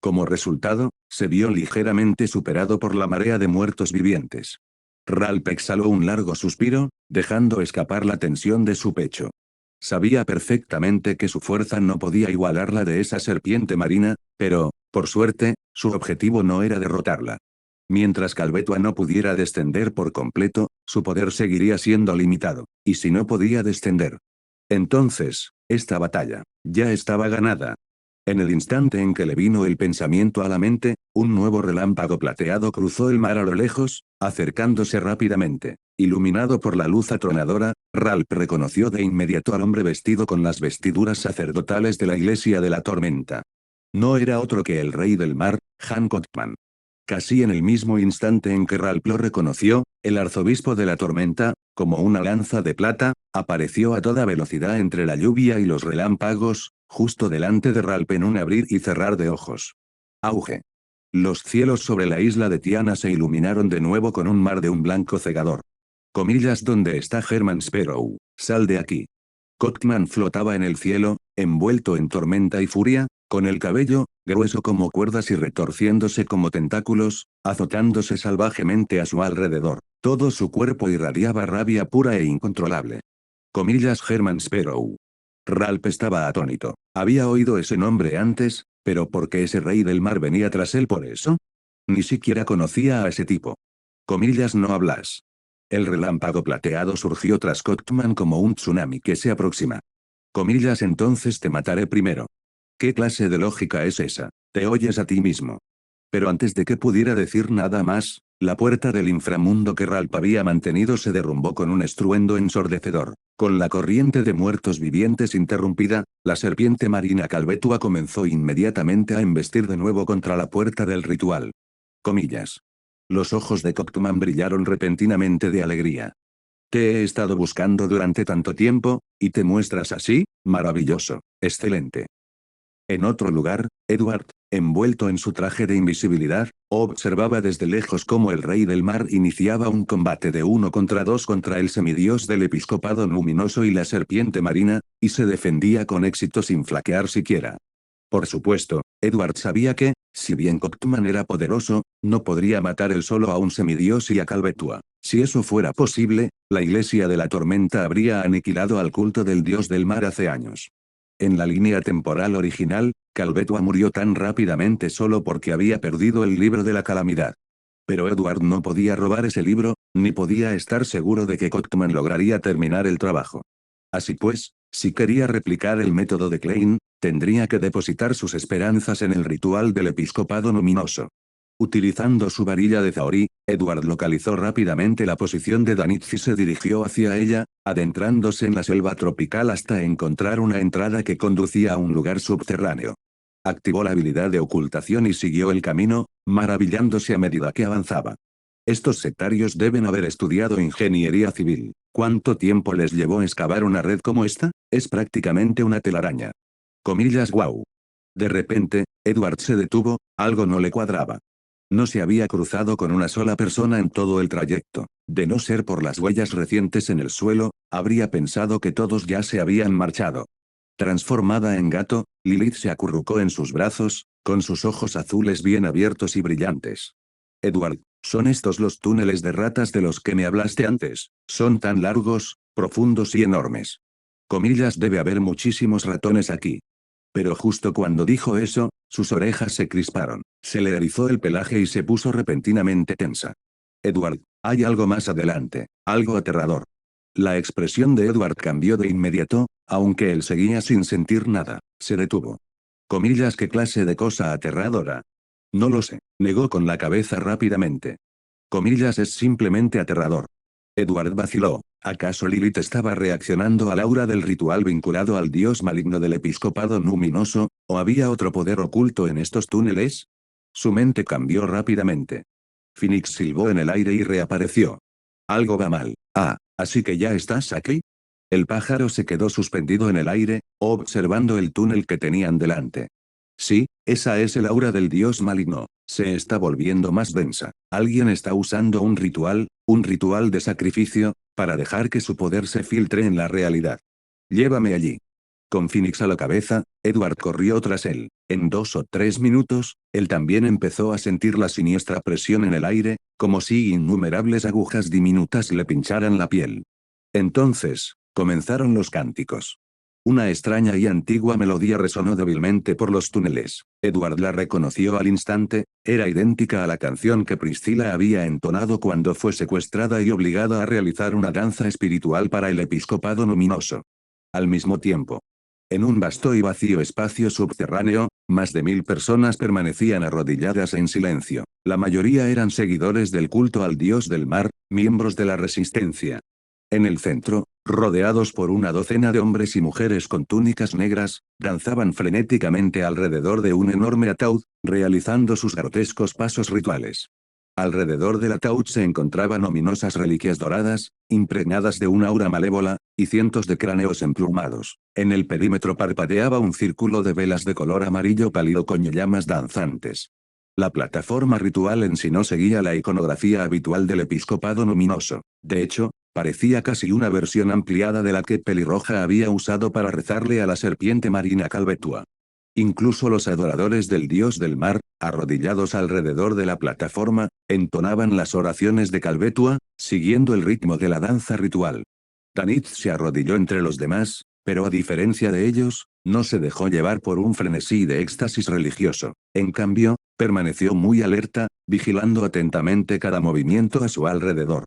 Como resultado, se vio ligeramente superado por la marea de muertos vivientes. Ralph exhaló un largo suspiro, dejando escapar la tensión de su pecho. Sabía perfectamente que su fuerza no podía igualar la de esa serpiente marina, pero, por suerte, su objetivo no era derrotarla. Mientras Calvetua no pudiera descender por completo, su poder seguiría siendo limitado, y si no podía descender. Entonces, esta batalla, ya estaba ganada. En el instante en que le vino el pensamiento a la mente, un nuevo relámpago plateado cruzó el mar a lo lejos, acercándose rápidamente. Iluminado por la luz atronadora, Ralph reconoció de inmediato al hombre vestido con las vestiduras sacerdotales de la Iglesia de la Tormenta. No era otro que el rey del mar, Han Cotman. Casi en el mismo instante en que Ralph lo reconoció, el arzobispo de la tormenta, como una lanza de plata, apareció a toda velocidad entre la lluvia y los relámpagos, justo delante de Ralph en un abrir y cerrar de ojos. Auge. Los cielos sobre la isla de Tiana se iluminaron de nuevo con un mar de un blanco cegador. Comillas, ¿dónde está Herman Sparrow? Sal de aquí. Cotman flotaba en el cielo, envuelto en tormenta y furia, con el cabello, grueso como cuerdas y retorciéndose como tentáculos, azotándose salvajemente a su alrededor. Todo su cuerpo irradiaba rabia pura e incontrolable. Comillas, Herman Sparrow. Ralph estaba atónito. Había oído ese nombre antes, pero ¿por qué ese rey del mar venía tras él por eso? Ni siquiera conocía a ese tipo. Comillas, no hablas. El relámpago plateado surgió tras Cotman como un tsunami que se aproxima. Comillas, entonces te mataré primero. ¿Qué clase de lógica es esa? Te oyes a ti mismo. Pero antes de que pudiera decir nada más, la puerta del inframundo que Ralph había mantenido se derrumbó con un estruendo ensordecedor. Con la corriente de muertos vivientes interrumpida, la serpiente marina Calvetua comenzó inmediatamente a embestir de nuevo contra la puerta del ritual. Comillas. Los ojos de Coctuman brillaron repentinamente de alegría. Te he estado buscando durante tanto tiempo, y te muestras así, maravilloso, excelente. En otro lugar, Edward, envuelto en su traje de invisibilidad, observaba desde lejos cómo el rey del mar iniciaba un combate de 1 contra 2 contra el semidios del episcopado luminoso y la serpiente marina, y se defendía con éxito sin flaquear siquiera. Por supuesto, Edward sabía que, si bien Coctuman era poderoso, no podría matar él solo a un semidios y a Calvetua. Si eso fuera posible, la Iglesia de la Tormenta habría aniquilado al culto del dios del mar hace años. En la línea temporal original, Calvetua murió tan rápidamente solo porque había perdido el libro de la calamidad. Pero Edward no podía robar ese libro, ni podía estar seguro de que Cotman lograría terminar el trabajo. Así pues, si quería replicar el método de Klein, tendría que depositar sus esperanzas en el ritual del episcopado luminoso. Utilizando su varilla de Zaori, Edward localizó rápidamente la posición de Danitz y se dirigió hacia ella, adentrándose en la selva tropical hasta encontrar una entrada que conducía a un lugar subterráneo. Activó la habilidad de ocultación y siguió el camino, maravillándose a medida que avanzaba. Estos sectarios deben haber estudiado ingeniería civil. ¿Cuánto tiempo les llevó excavar una red como esta? Es prácticamente una telaraña. Comillas, wow. De repente, Edward se detuvo, algo no le cuadraba. No se había cruzado con una sola persona en todo el trayecto. De no ser por las huellas recientes en el suelo, habría pensado que todos ya se habían marchado. Transformada en gato, Lilith se acurrucó en sus brazos, con sus ojos azules bien abiertos y brillantes. Edward, ¿son estos los túneles de ratas de los que me hablaste antes? Son tan largos, profundos y enormes. Comillas, debe haber muchísimos ratones aquí. Pero justo cuando dijo eso, sus orejas se crisparon, se le erizó el pelaje y se puso repentinamente tensa. Edward, hay algo más adelante, algo aterrador. La expresión de Edward cambió de inmediato, aunque él seguía sin sentir nada, se detuvo. Comillas, ¿qué clase de cosa aterradora? No lo sé, negó con la cabeza rápidamente. Comillas, es simplemente aterrador. Edward vaciló. ¿Acaso Lilith estaba reaccionando al aura del ritual vinculado al dios maligno del episcopado luminoso, o había otro poder oculto en estos túneles? Su mente cambió rápidamente. Phoenix silbó en el aire y reapareció. Algo va mal. Ah, ¿así que ya estás aquí? El pájaro se quedó suspendido en el aire, observando el túnel que tenían delante. Sí, esa es el aura del dios maligno. Se está volviendo más densa. Alguien está usando un ritual de sacrificio, para dejar que su poder se filtre en la realidad. Llévame allí. Con Phoenix a la cabeza, Edward corrió tras él. En 2 o 3 minutos, él también empezó a sentir la siniestra presión en el aire, como si innumerables agujas diminutas le pincharan la piel. Entonces, comenzaron los cánticos. Una extraña y antigua melodía resonó débilmente por los túneles. Edward la reconoció al instante, era idéntica a la canción que Priscilla había entonado cuando fue secuestrada y obligada a realizar una danza espiritual para el episcopado luminoso. Al mismo tiempo, en un vasto y vacío espacio subterráneo, más de 1000 personas permanecían arrodilladas en silencio. La mayoría eran seguidores del culto al dios del mar, miembros de la resistencia. En el centro, rodeados por una docena de hombres y mujeres con túnicas negras, danzaban frenéticamente alrededor de un enorme ataúd, realizando sus grotescos pasos rituales. Alrededor del ataúd se encontraban ominosas reliquias doradas, impregnadas de una aura malévola, y cientos de cráneos emplumados. En el perímetro parpadeaba un círculo de velas de color amarillo pálido con llamas danzantes. La plataforma ritual en sí no seguía la iconografía habitual del episcopado luminoso. De hecho, parecía casi una versión ampliada de la que Pelirroja había usado para rezarle a la serpiente marina Calvetua. Incluso los adoradores del dios del mar, arrodillados alrededor de la plataforma, entonaban las oraciones de Calvetua, siguiendo el ritmo de la danza ritual. Tanith se arrodilló entre los demás, pero a diferencia de ellos, no se dejó llevar por un frenesí de éxtasis religioso. En cambio, permaneció muy alerta, vigilando atentamente cada movimiento a su alrededor.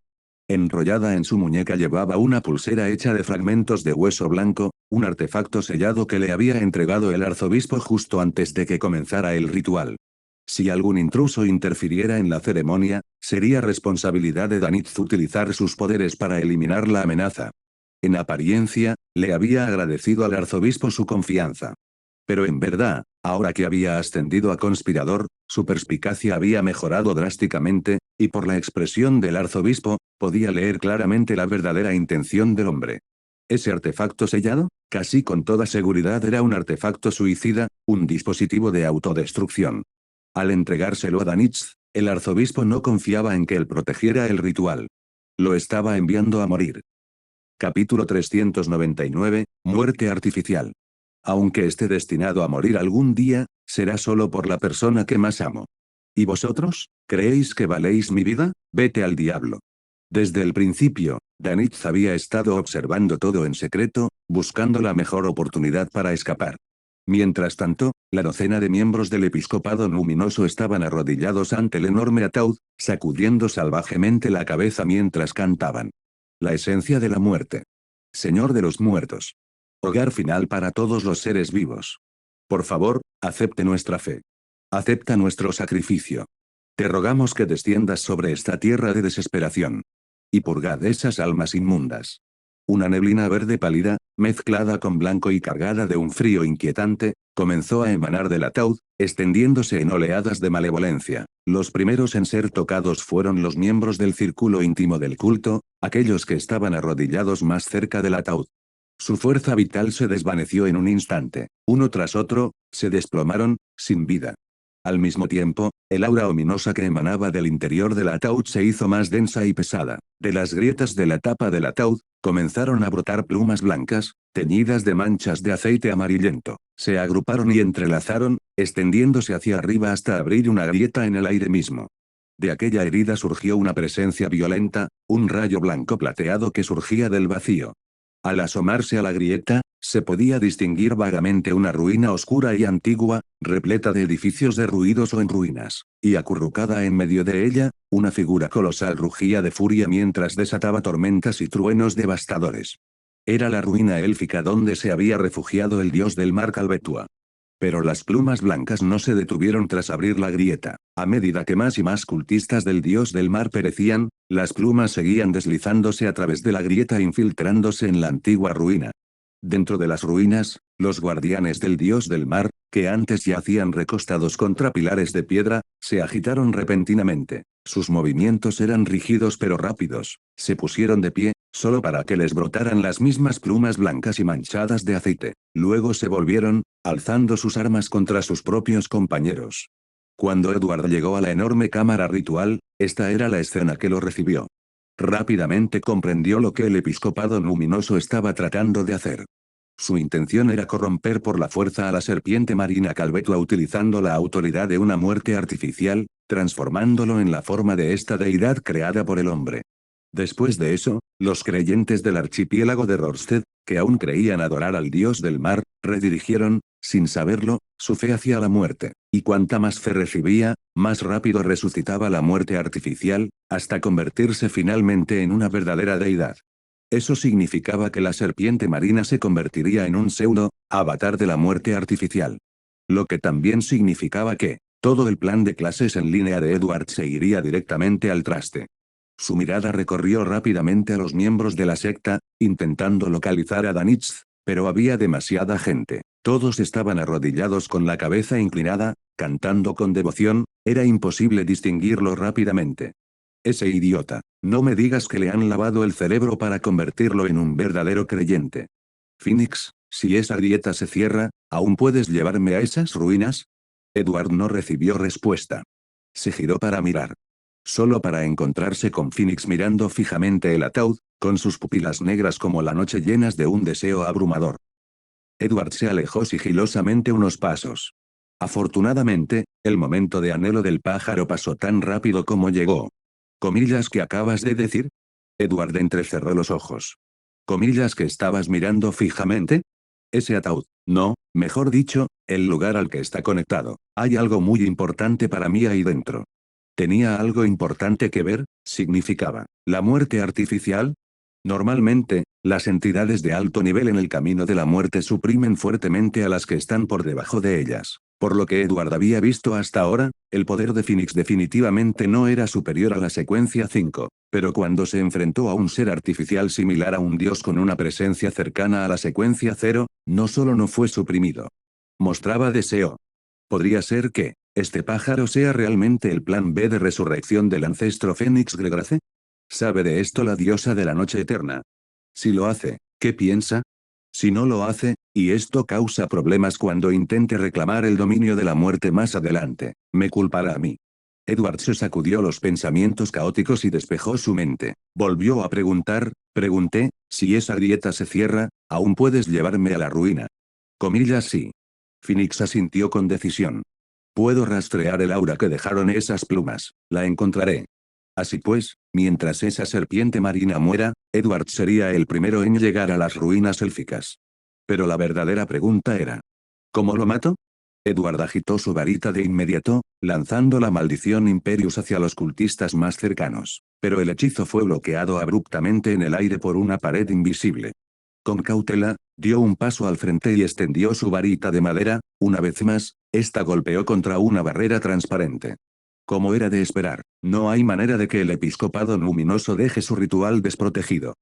Enrollada en su muñeca llevaba una pulsera hecha de fragmentos de hueso blanco, un artefacto sellado que le había entregado el arzobispo justo antes de que comenzara el ritual. Si algún intruso interfiriera en la ceremonia, sería responsabilidad de Danitz utilizar sus poderes para eliminar la amenaza. En apariencia, le había agradecido al arzobispo su confianza. Pero en verdad, ahora que había ascendido a conspirador, su perspicacia había mejorado drásticamente, y por la expresión del arzobispo, podía leer claramente la verdadera intención del hombre. ¿Ese artefacto sellado? Casi con toda seguridad era un artefacto suicida, un dispositivo de autodestrucción. Al entregárselo a Danitz, el arzobispo no confiaba en que él protegiera el ritual. Lo estaba enviando a morir. Capítulo 399, Muerte artificial. Aunque esté destinado a morir algún día, será solo por la persona que más amo. ¿Y vosotros? ¿Creéis que valéis mi vida? Vete al diablo. Desde el principio, Danitz había estado observando todo en secreto, buscando la mejor oportunidad para escapar. Mientras tanto, la docena de miembros del episcopado luminoso estaban arrodillados ante el enorme ataúd, sacudiendo salvajemente la cabeza mientras cantaban. La esencia de la muerte. Señor de los muertos. Hogar final para todos los seres vivos. Por favor, acepte nuestra fe. Acepta nuestro sacrificio. Te rogamos que desciendas sobre esta tierra de desesperación. Y purgad esas almas inmundas. Una neblina verde pálida, mezclada con blanco y cargada de un frío inquietante, comenzó a emanar del ataúd, extendiéndose en oleadas de malevolencia. Los primeros en ser tocados fueron los miembros del círculo íntimo del culto, aquellos que estaban arrodillados más cerca del ataúd. Su fuerza vital se desvaneció en un instante. Uno tras otro, se desplomaron, sin vida. Al mismo tiempo, el aura ominosa que emanaba del interior del ataúd se hizo más densa y pesada. De las grietas de la tapa del ataúd, Comenzaron a brotar plumas blancas, teñidas de manchas de aceite amarillento. Se agruparon y entrelazaron, extendiéndose hacia arriba hasta abrir una grieta en el aire mismo. De aquella herida surgió una presencia violenta, un rayo blanco plateado que surgía del vacío. Al asomarse a la grieta, se podía distinguir vagamente una ruina oscura y antigua, repleta de edificios derruidos o en ruinas, y acurrucada en medio de ella, una figura colosal rugía de furia mientras desataba tormentas y truenos devastadores. Era la ruina élfica donde se había refugiado el dios del mar Calvetua. Pero las plumas blancas no se detuvieron tras abrir la grieta. A medida que más y más cultistas del dios del mar perecían, las plumas seguían deslizándose a través de la grieta infiltrándose en la antigua ruina. Dentro de las ruinas, los guardianes del dios del mar, que antes yacían recostados contra pilares de piedra, se agitaron repentinamente. Sus movimientos eran rígidos pero rápidos. Se pusieron de pie, solo para que les brotaran las mismas plumas blancas y manchadas de aceite. Luego se volvieron, alzando sus armas contra sus propios compañeros. Cuando Edward llegó a la enorme cámara ritual, esta era la escena que lo recibió. Rápidamente comprendió lo que el episcopado luminoso estaba tratando de hacer. Su intención era corromper por la fuerza a la serpiente marina Calvetua utilizando la autoridad de una muerte artificial, transformándolo en la forma de esta deidad creada por el hombre. Después de eso, los creyentes del archipiélago de Rorstead, que aún creían adorar al dios del mar, redirigieron, sin saberlo, su fe hacia la muerte, y cuanta más fe recibía, más rápido resucitaba la muerte artificial, hasta convertirse finalmente en una verdadera deidad. Eso significaba que la serpiente marina se convertiría en un avatar de la muerte artificial. Lo que también significaba que, todo el plan de clases en línea de Edward se iría directamente al traste. Su mirada recorrió rápidamente a los miembros de la secta, intentando localizar a Danitz, pero había demasiada gente. Todos estaban arrodillados con la cabeza inclinada, cantando con devoción, era imposible distinguirlo rápidamente. Ese idiota, no me digas que le han lavado el cerebro para convertirlo en un verdadero creyente. Phoenix, si esa grieta se cierra, ¿aún puedes llevarme a esas ruinas? Edward no recibió respuesta. Se giró para mirar. Solo para encontrarse con Phoenix mirando fijamente el ataúd, con sus pupilas negras como la noche llenas de un deseo abrumador. Edward se alejó sigilosamente unos pasos. Afortunadamente, el momento de anhelo del pájaro pasó tan rápido como llegó. ¿Comillas que acabas de decir? Edward entrecerró los ojos. ¿Comillas que estabas mirando fijamente? Ese ataúd, no, mejor dicho, el lugar al que está conectado. Hay algo muy importante para mí ahí dentro. ¿Tenía algo importante que ver? Significaba, ¿la muerte artificial? Normalmente, las entidades de alto nivel en el camino de la muerte suprimen fuertemente a las que están por debajo de ellas. Por lo que Edward había visto hasta ahora, el poder de Phoenix definitivamente no era superior a la secuencia 5, pero cuando se enfrentó a un ser artificial similar a un dios con una presencia cercana a la secuencia 0, no solo no fue suprimido. Mostraba deseo. Podría ser que, este pájaro sea realmente el plan B de resurrección del ancestro Fénix Gregrace. ¿Sabe de esto la diosa de la noche eterna? Si lo hace, ¿qué piensa? Si no lo hace, y esto causa problemas cuando intente reclamar el dominio de la muerte más adelante, me culpará a mí. Edward se sacudió los pensamientos caóticos y despejó su mente. Volvió a pregunté, si esa grieta se cierra, ¿aún puedes llevarme a la ruina? Comillas sí. Phoenix asintió con decisión. Puedo rastrear el aura que dejaron esas plumas, la encontraré. Así pues, mientras esa serpiente marina muera, Edward sería el primero en llegar a las ruinas élficas. Pero la verdadera pregunta era, ¿cómo lo mato? Edward agitó su varita de inmediato, lanzando la maldición Imperius hacia los cultistas más cercanos. Pero el hechizo fue bloqueado abruptamente en el aire por una pared invisible. Con cautela, dio un paso al frente y extendió su varita de madera, una vez más, esta golpeó contra una barrera transparente. Como era de esperar, no hay manera de que el episcopado luminoso deje su ritual desprotegido.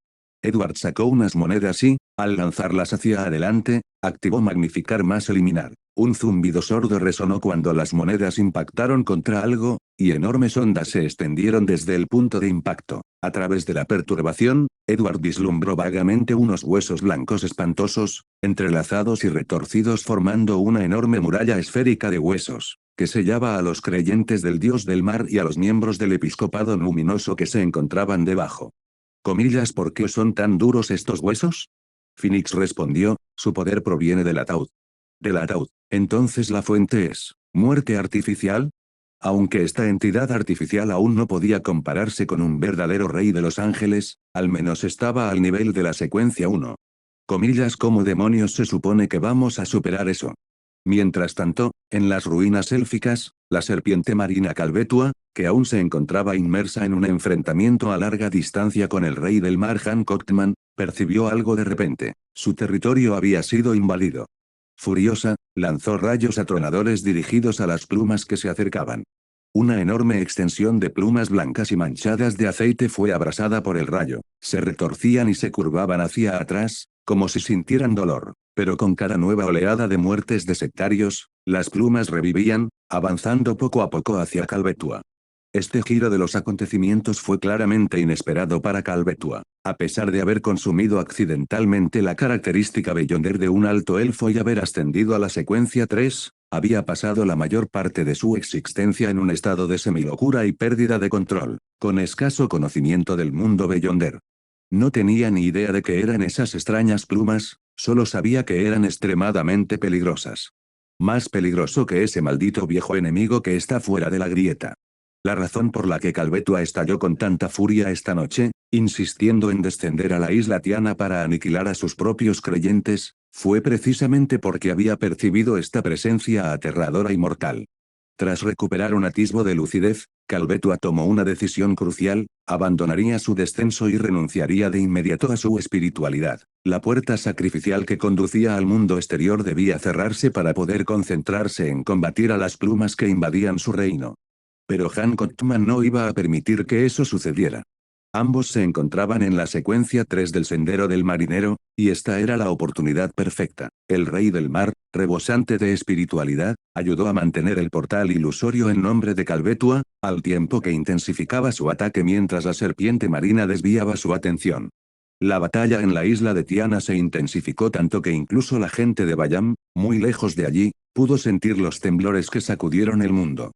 Edward sacó unas monedas y, al lanzarlas hacia adelante, activó Magnificar más Eliminar. Un zumbido sordo resonó cuando las monedas impactaron contra algo, y enormes ondas se extendieron desde el punto de impacto. A través de la perturbación, Edward vislumbró vagamente unos huesos blancos espantosos, entrelazados y retorcidos formando una enorme muralla esférica de huesos, que sellaba a los creyentes del dios del mar y a los miembros del episcopado luminoso que se encontraban debajo. Comillas, ¿por qué son tan duros estos huesos? Phoenix respondió, su poder proviene del ataúd. Del ataúd. Entonces la fuente es, ¿muerte artificial? Aunque esta entidad artificial aún no podía compararse con un verdadero rey de los ángeles, al menos estaba al nivel de la secuencia 1. Comillas, ¿cómo demonios se supone que vamos a superar eso? Mientras tanto, en las ruinas élficas, la serpiente marina Calvetua, que aún se encontraba inmersa en un enfrentamiento a larga distancia con el rey del mar Han Kochtman, percibió algo de repente. Su territorio había sido invadido. Furiosa, lanzó rayos atronadores dirigidos a las plumas que se acercaban. Una enorme extensión de plumas blancas y manchadas de aceite fue abrasada por el rayo. Se retorcían y se curvaban hacia atrás, como si sintieran dolor. Pero con cada nueva oleada de muertes de sectarios, las plumas revivían, avanzando poco a poco hacia Calvetua. Este giro de los acontecimientos fue claramente inesperado para Calvetua. A pesar de haber consumido accidentalmente la característica Beyonder de un alto elfo y haber ascendido a la secuencia 3, había pasado la mayor parte de su existencia en un estado de semilocura y pérdida de control, con escaso conocimiento del mundo Beyonder. No tenía ni idea de qué eran esas extrañas plumas, solo sabía que eran extremadamente peligrosas. Más peligroso que ese maldito viejo enemigo que está fuera de la grieta. La razón por la que Calvetua estalló con tanta furia esta noche, insistiendo en descender a la isla Tiana para aniquilar a sus propios creyentes, fue precisamente porque había percibido esta presencia aterradora y mortal. Tras recuperar un atisbo de lucidez, Calvetua tomó una decisión crucial, abandonaría su descenso y renunciaría de inmediato a su espiritualidad. La puerta sacrificial que conducía al mundo exterior debía cerrarse para poder concentrarse en combatir a las plumas que invadían su reino. Pero Han Kochtman no iba a permitir que eso sucediera. Ambos se encontraban en la secuencia 3 del Sendero del Marinero, y esta era la oportunidad perfecta. El Rey del Mar, rebosante de espiritualidad, ayudó a mantener el portal ilusorio en nombre de Calvetua, al tiempo que intensificaba su ataque mientras la serpiente marina desviaba su atención. La batalla en la isla de Tiana se intensificó tanto que incluso la gente de Bayam, muy lejos de allí, pudo sentir los temblores que sacudieron el mundo.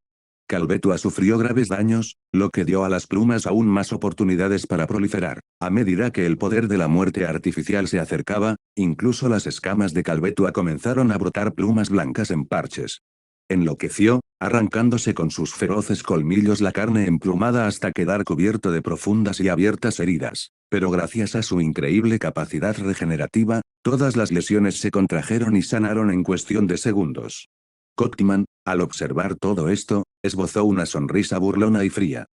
Calvetua sufrió graves daños, lo que dio a las plumas aún más oportunidades para proliferar. A medida que el poder de la muerte artificial se acercaba, incluso las escamas de Calvetua comenzaron a brotar plumas blancas en parches. Enloqueció, arrancándose con sus feroces colmillos la carne emplumada hasta quedar cubierto de profundas y abiertas heridas. Pero gracias a su increíble capacidad regenerativa, todas las lesiones se contrajeron y sanaron en cuestión de segundos. Kochtman, al observar todo esto, esbozó una sonrisa burlona y fría.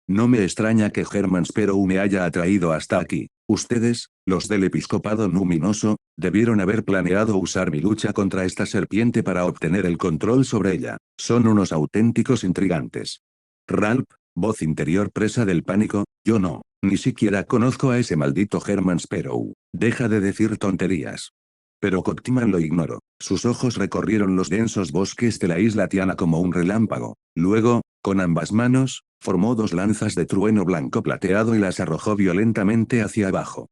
No me extraña que Herman Sparrow me haya atraído hasta aquí. Ustedes, los del episcopado luminoso, debieron haber planeado usar mi lucha contra esta serpiente para obtener el control sobre ella. Son unos auténticos intrigantes. Ralph, voz interior presa del pánico, yo no, ni siquiera conozco a ese maldito Herman Sparrow. Deja de decir tonterías. Pero Kochtman lo ignoró. Sus ojos recorrieron los densos bosques de la isla Tiana como un relámpago. Luego, con ambas manos, formó dos lanzas de trueno blanco plateado y las arrojó violentamente hacia abajo.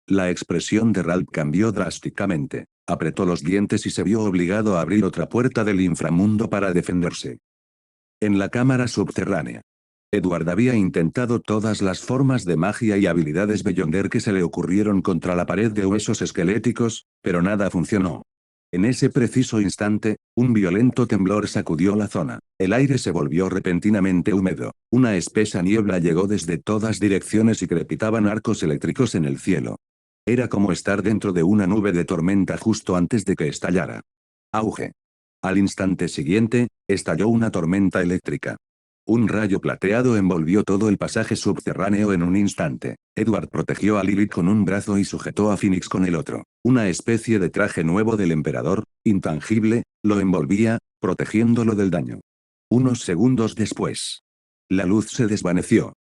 La expresión de Ralph cambió drásticamente. Apretó los dientes y se vio obligado a abrir otra puerta del inframundo para defenderse. En la cámara subterránea. Edward había intentado todas las formas de magia y habilidades Beyonder que se le ocurrieron contra la pared de huesos esqueléticos, pero nada funcionó. En ese preciso instante, un violento temblor sacudió la zona. El aire se volvió repentinamente húmedo. Una espesa niebla llegó desde todas direcciones y crepitaban arcos eléctricos en el cielo. Era como estar dentro de una nube de tormenta justo antes de que estallara. Auge. Al instante siguiente, estalló una tormenta eléctrica. Un rayo plateado envolvió todo el pasaje subterráneo en un instante. Edward protegió a Lilith con un brazo y sujetó a Phoenix con el otro. Una especie de traje nuevo del emperador, intangible, lo envolvía, protegiéndolo del daño. Unos segundos después. La luz se desvaneció.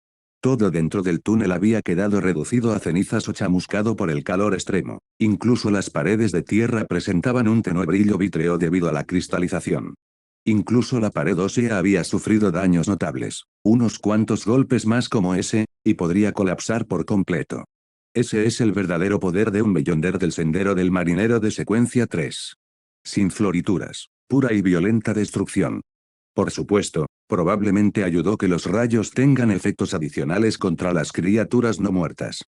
Todo dentro del túnel había quedado reducido a cenizas o chamuscado por el calor extremo. Incluso las paredes de tierra presentaban un tenue brillo vítreo debido a la cristalización. Incluso la pared ósea había sufrido daños notables. Unos cuantos golpes más como ese, y podría colapsar por completo. Ese es el verdadero poder de un Beyonder del Sendero del Marinero de secuencia 3. Sin florituras, pura y violenta destrucción. Por supuesto, probablemente ayudó que los rayos tengan efectos adicionales contra las criaturas no muertas.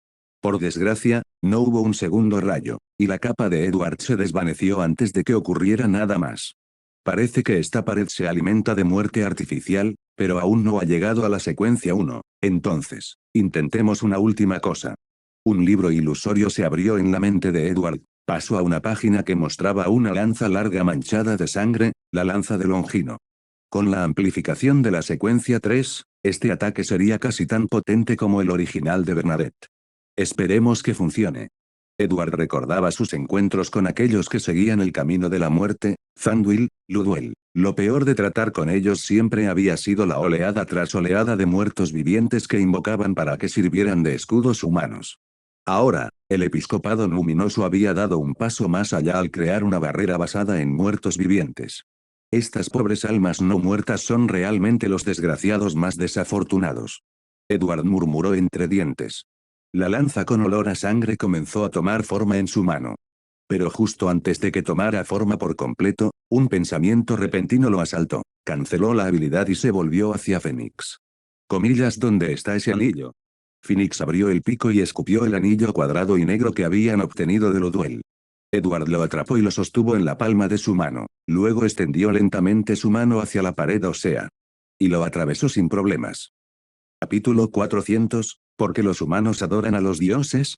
Por desgracia, no hubo un segundo rayo, y la capa de Edward se desvaneció antes de que ocurriera nada más. Parece que esta pared se alimenta de muerte artificial, pero aún no ha llegado a la secuencia 1, entonces, intentemos una última cosa. Un libro ilusorio se abrió en la mente de Edward, pasó a una página que mostraba una lanza larga manchada de sangre, la lanza de Longino. Con la amplificación de la secuencia 3, este ataque sería casi tan potente como el original de Bernadette. Esperemos que funcione. Edward recordaba sus encuentros con aquellos que seguían el camino de la muerte, Thranduil, Ludwell. Lo peor de tratar con ellos siempre había sido la oleada tras oleada de muertos vivientes que invocaban para que sirvieran de escudos humanos. Ahora, el episcopado luminoso había dado un paso más allá al crear una barrera basada en muertos vivientes. Estas pobres almas no muertas son realmente los desgraciados más desafortunados. Edward murmuró entre dientes. La lanza con olor a sangre comenzó a tomar forma en su mano. Pero justo antes de que tomara forma por completo, un pensamiento repentino lo asaltó, canceló la habilidad y se volvió hacia Fénix. Comillas, ¿dónde está ese anillo? Phoenix abrió el pico y escupió el anillo cuadrado y negro que habían obtenido de Ludwell. Edward lo atrapó y lo sostuvo en la palma de su mano, luego extendió lentamente su mano hacia la pared ósea. Y lo atravesó sin problemas. Capítulo 400, ¿por qué los humanos adoran a los dioses?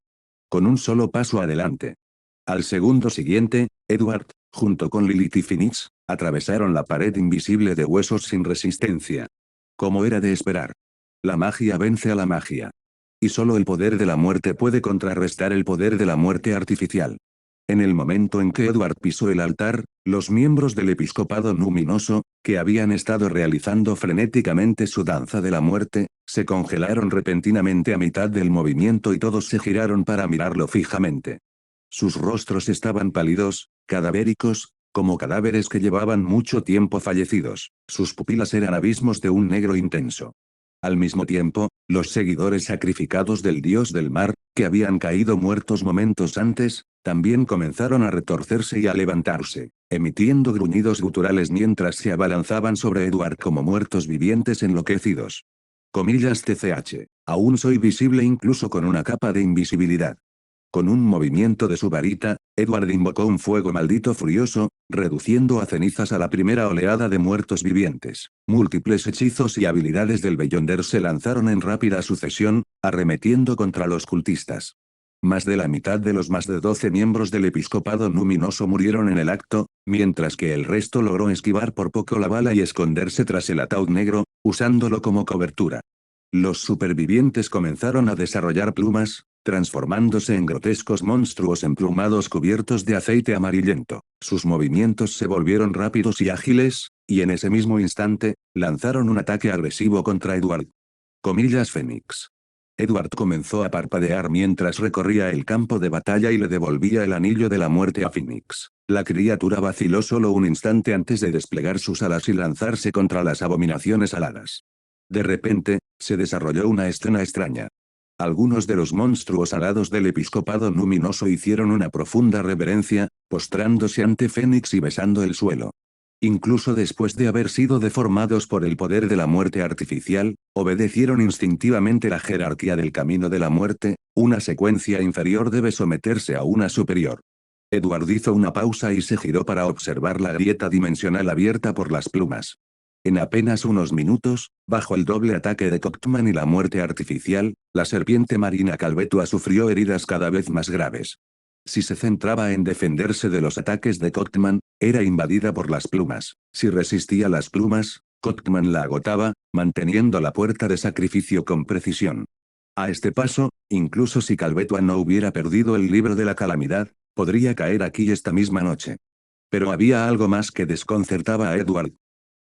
Con un solo paso adelante. Al segundo siguiente, Edward, junto con Lilith y Phoenix, atravesaron la pared invisible de huesos sin resistencia. Como era de esperar. La magia vence a la magia. Y solo el poder de la muerte puede contrarrestar el poder de la muerte artificial. En el momento en que Edward pisó el altar, los miembros del episcopado luminoso, que habían estado realizando frenéticamente su danza de la muerte, se congelaron repentinamente a mitad del movimiento y todos se giraron para mirarlo fijamente. Sus rostros estaban pálidos, cadavéricos, como cadáveres que llevaban mucho tiempo fallecidos, sus pupilas eran abismos de un negro intenso. Al mismo tiempo, los seguidores sacrificados del dios del mar, que habían caído muertos momentos antes, también comenzaron a retorcerse y a levantarse, emitiendo gruñidos guturales mientras se abalanzaban sobre Edward como muertos vivientes enloquecidos. Comillas TCH. Aún soy visible incluso con una capa de invisibilidad. Con un movimiento de su varita, Edward invocó un fuego maldito furioso, reduciendo a cenizas a la primera oleada de muertos vivientes. Múltiples hechizos y habilidades del Beyonder se lanzaron en rápida sucesión, arremetiendo contra los cultistas. Más de la mitad de los más de 12 miembros del episcopado luminoso murieron en el acto, mientras que el resto logró esquivar por poco la bala y esconderse tras el ataúd negro, usándolo como cobertura. Los supervivientes comenzaron a desarrollar plumas, transformándose en grotescos monstruos emplumados cubiertos de aceite amarillento. Sus movimientos se volvieron rápidos y ágiles, y en ese mismo instante, lanzaron un ataque agresivo contra Edward. Comillas Fénix. Edward comenzó a parpadear mientras recorría el campo de batalla y le devolvía el anillo de la muerte a Phoenix. La criatura vaciló solo un instante antes de desplegar sus alas y lanzarse contra las abominaciones aladas. De repente, se desarrolló una escena extraña. Algunos de los monstruos alados del episcopado luminoso hicieron una profunda reverencia, postrándose ante Fénix y besando el suelo. Incluso después de haber sido deformados por el poder de la muerte artificial, obedecieron instintivamente la jerarquía del camino de la muerte, una secuencia inferior debe someterse a una superior. Edward hizo una pausa y se giró para observar la grieta dimensional abierta por las plumas. En apenas unos minutos, bajo el doble ataque de Coctman y la muerte artificial, la serpiente marina Calvetua sufrió heridas cada vez más graves. Si se centraba en defenderse de los ataques de Coctman, era invadida por las plumas. Si resistía las plumas, Coctman la agotaba, manteniendo la puerta de sacrificio con precisión. A este paso, incluso si Calvetua no hubiera perdido el libro de la calamidad, podría caer aquí esta misma noche. Pero había algo más que desconcertaba a Edward.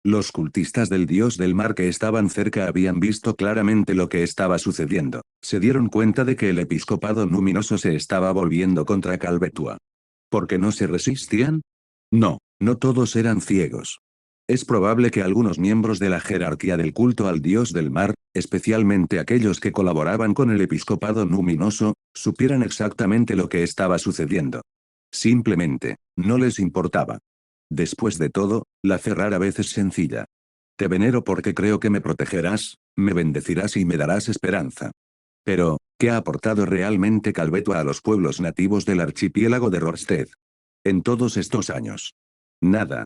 Los cultistas del dios del mar que estaban cerca habían visto claramente lo que estaba sucediendo. Se dieron cuenta de que el episcopado luminoso se estaba volviendo contra Calvetua. ¿Por qué no se resistían? No, no todos eran ciegos. Es probable que algunos miembros de la jerarquía del culto al dios del mar, especialmente aquellos que colaboraban con el episcopado luminoso, supieran exactamente lo que estaba sucediendo. Simplemente, no les importaba. Después de todo, la fe rara vez es sencilla. Te venero porque creo que me protegerás, me bendecirás y me darás esperanza. Pero, ¿Qué ha aportado realmente Calvetua a los pueblos nativos del archipiélago de Rorstead? En todos estos años. Nada.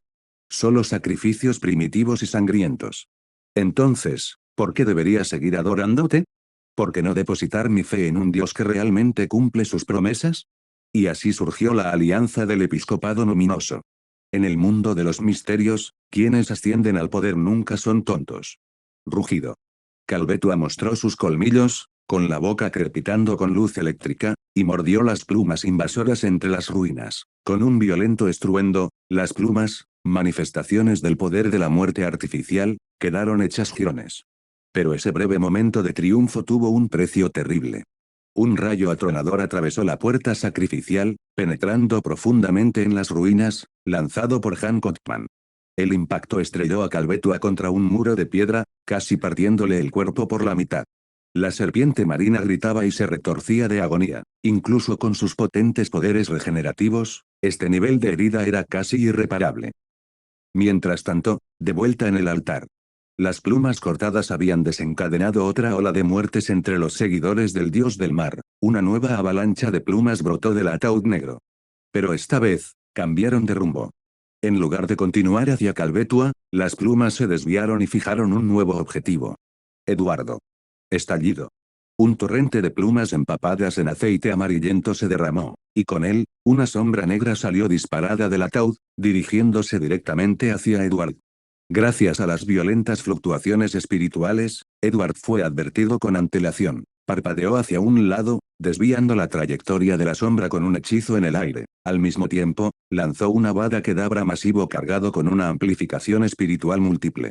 Solo sacrificios primitivos y sangrientos. Entonces, ¿por qué debería seguir adorándote? ¿Por qué no depositar mi fe en un Dios que realmente cumple sus promesas? Y así surgió la alianza del episcopado luminoso. En el mundo de los misterios, quienes ascienden al poder nunca son tontos. Rugido. Calvetua mostró sus colmillos, con la boca crepitando con luz eléctrica, y mordió las plumas invasoras entre las ruinas. Con un violento estruendo, las plumas, manifestaciones del poder de la muerte artificial, quedaron hechas jirones. Pero ese breve momento de triunfo tuvo un precio terrible. Un rayo atronador atravesó la puerta sacrificial, penetrando profundamente en las ruinas, lanzado por Han Kotman. El impacto estrelló a Calvetua contra un muro de piedra, casi partiéndole el cuerpo por la mitad. La serpiente marina gritaba y se retorcía de agonía. Incluso con sus potentes poderes regenerativos, este nivel de herida era casi irreparable. Mientras tanto, de vuelta en el altar. Las plumas cortadas habían desencadenado otra ola de muertes entre los seguidores del dios del mar. Una nueva avalancha de plumas brotó del ataúd negro. Pero esta vez, cambiaron de rumbo. En lugar de continuar hacia Calvetua, las plumas se desviaron y fijaron un nuevo objetivo. Eduardo. Estallido. Un torrente de plumas empapadas en aceite amarillento se derramó, y con él, una sombra negra salió disparada del ataúd, dirigiéndose directamente hacia Edward. Gracias a las violentas fluctuaciones espirituales, Edward fue advertido con antelación. Parpadeó hacia un lado, desviando la trayectoria de la sombra con un hechizo en el aire. Al mismo tiempo, lanzó una Avada Kedavra masivo cargado con una amplificación espiritual múltiple.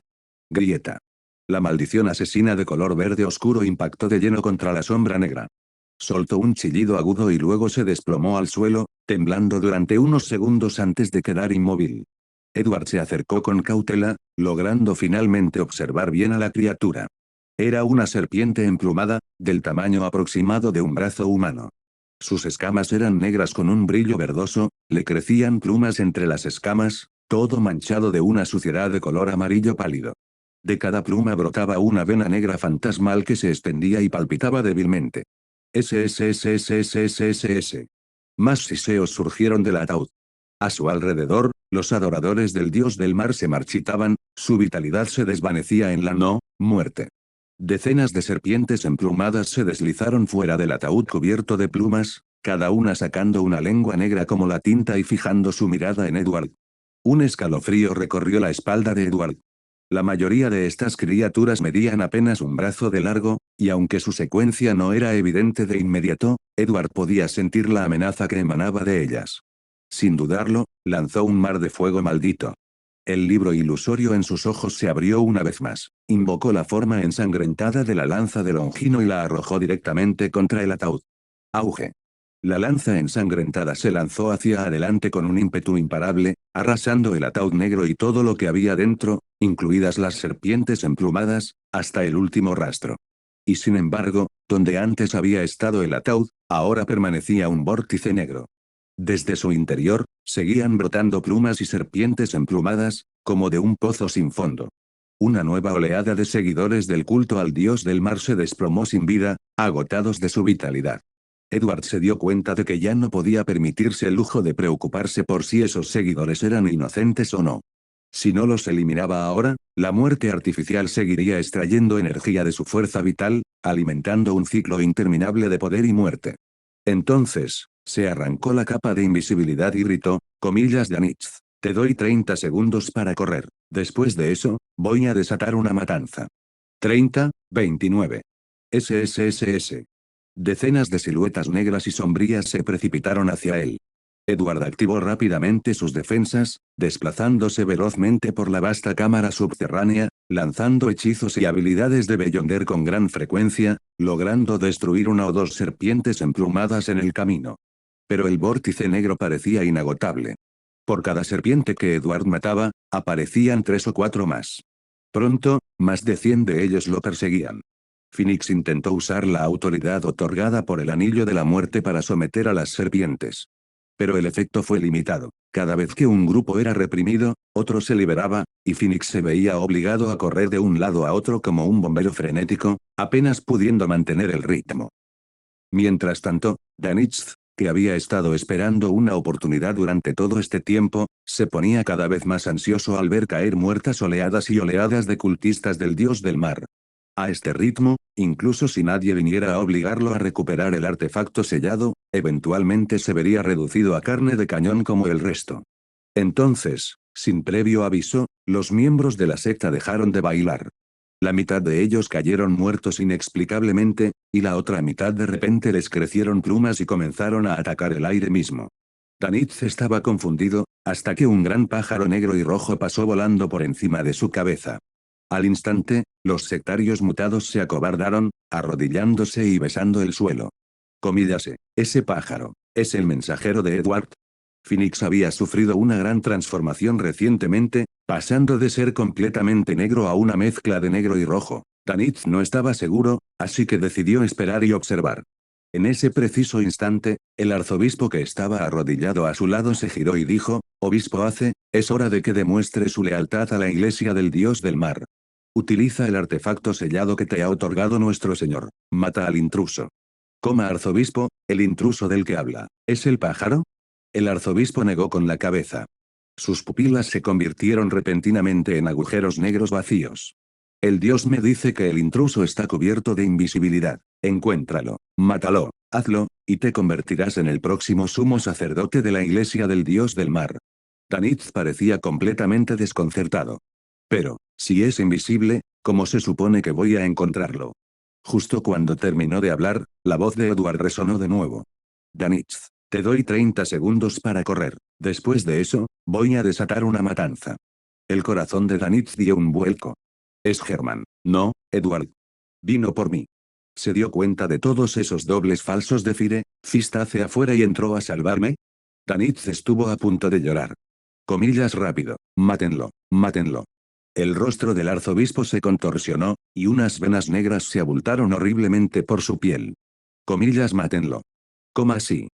Grieta. La maldición asesina de color verde oscuro impactó de lleno contra la sombra negra. Soltó un chillido agudo y luego se desplomó al suelo, temblando durante unos segundos antes de quedar inmóvil. Edward se acercó con cautela, logrando finalmente observar bien a la criatura. Era una serpiente emplumada, del tamaño aproximado de un brazo humano. Sus escamas eran negras con un brillo verdoso, le crecían plumas entre las escamas, todo manchado de una suciedad de color amarillo pálido. De cada pluma brotaba una vena negra fantasmal que se extendía y palpitaba débilmente. SSSSSSSS. Más siseos surgieron del ataúd. A su alrededor, los adoradores del dios del mar se marchitaban, su vitalidad se desvanecía en la no-muerte. Decenas de serpientes emplumadas se deslizaron fuera del ataúd cubierto de plumas, cada una sacando una lengua negra como la tinta y fijando su mirada en Edward. Un escalofrío recorrió la espalda de Edward. La mayoría de estas criaturas medían apenas un brazo de largo, y aunque su secuencia no era evidente de inmediato, Edward podía sentir la amenaza que emanaba de ellas. Sin dudarlo, lanzó un mar de fuego maldito. El libro ilusorio en sus ojos se abrió una vez más. Invocó la forma ensangrentada de la lanza de Longino y la arrojó directamente contra el ataúd. Auge. La lanza ensangrentada se lanzó hacia adelante con un ímpetu imparable, arrasando el ataúd negro y todo lo que había dentro, incluidas las serpientes emplumadas, hasta el último rastro. Y sin embargo, donde antes había estado el ataúd, ahora permanecía un vórtice negro. Desde su interior, seguían brotando plumas y serpientes emplumadas, como de un pozo sin fondo. Una nueva oleada de seguidores del culto al dios del mar se desplomó sin vida, agotados de su vitalidad. Edward se dio cuenta de que ya no podía permitirse el lujo de preocuparse por si esos seguidores eran inocentes o no. Si no los eliminaba ahora, la muerte artificial seguiría extrayendo energía de su fuerza vital, alimentando un ciclo interminable de poder y muerte. Entonces, se arrancó la capa de invisibilidad y gritó, comillas de Anitz, te doy 30 segundos para correr. Después de eso, voy a desatar una matanza. 30, 29. SSSS. Decenas de siluetas negras y sombrías se precipitaron hacia él. Edward activó rápidamente sus defensas, desplazándose velozmente por la vasta cámara subterránea, lanzando hechizos y habilidades de Beyonder con gran frecuencia, logrando destruir una o dos serpientes emplumadas en el camino. Pero el vórtice negro parecía inagotable. Por cada serpiente que Edward mataba, aparecían 3 o 4 más. Pronto, más de 100 de ellos lo perseguían. Phoenix intentó usar la autoridad otorgada por el Anillo de la Muerte para someter a las serpientes. Pero el efecto fue limitado. Cada vez que un grupo era reprimido, otro se liberaba, y Phoenix se veía obligado a correr de un lado a otro como un bombero frenético, apenas pudiendo mantener el ritmo. Mientras tanto, Danitz, que había estado esperando una oportunidad durante todo este tiempo, se ponía cada vez más ansioso al ver caer muertas oleadas y oleadas de cultistas del dios del mar. A este ritmo, incluso si nadie viniera a obligarlo a recuperar el artefacto sellado, eventualmente se vería reducido a carne de cañón como el resto. Entonces, sin previo aviso, los miembros de la secta dejaron de bailar. La mitad de ellos cayeron muertos inexplicablemente, y la otra mitad de repente les crecieron plumas y comenzaron a atacar el aire mismo. Danitz estaba confundido, hasta que un gran pájaro negro y rojo pasó volando por encima de su cabeza. Al instante, los sectarios mutados se acobardaron, arrodillándose y besando el suelo. Comíllase, ese pájaro, ¿es el mensajero de Edward? Phoenix había sufrido una gran transformación recientemente, pasando de ser completamente negro a una mezcla de negro y rojo. Danitz no estaba seguro, así que decidió esperar y observar. En ese preciso instante, el arzobispo que estaba arrodillado a su lado se giró y dijo, Obispo Ace, es hora de que demuestre su lealtad a la iglesia del dios del mar. Utiliza el artefacto sellado que te ha otorgado nuestro señor. Mata al intruso. Arzobispo, el intruso del que habla, ¿es el pájaro? El arzobispo negó con la cabeza. Sus pupilas se convirtieron repentinamente en agujeros negros vacíos. El dios me dice que el intruso está cubierto de invisibilidad. Encuéntralo, mátalo, hazlo, y te convertirás en el próximo sumo sacerdote de la iglesia del dios del mar. Danitz parecía completamente desconcertado. Pero, si es invisible, ¿cómo se supone que voy a encontrarlo? Justo cuando terminó de hablar, la voz de Edward resonó de nuevo. Danitz, te doy 30 segundos para correr. Después de eso, voy a desatar una matanza. El corazón de Danitz dio un vuelco. Es Herman, no, Edward. Vino por mí. ¿Se dio cuenta de todos esos dobles falsos de Fire, Fist hacia afuera y entró a salvarme? Danitz estuvo a punto de llorar. Comillas rápido, mátenlo, mátenlo. El rostro del arzobispo se contorsionó, y unas venas negras se abultaron horriblemente por su piel. Comillas mátenlo. ¿Cómo así?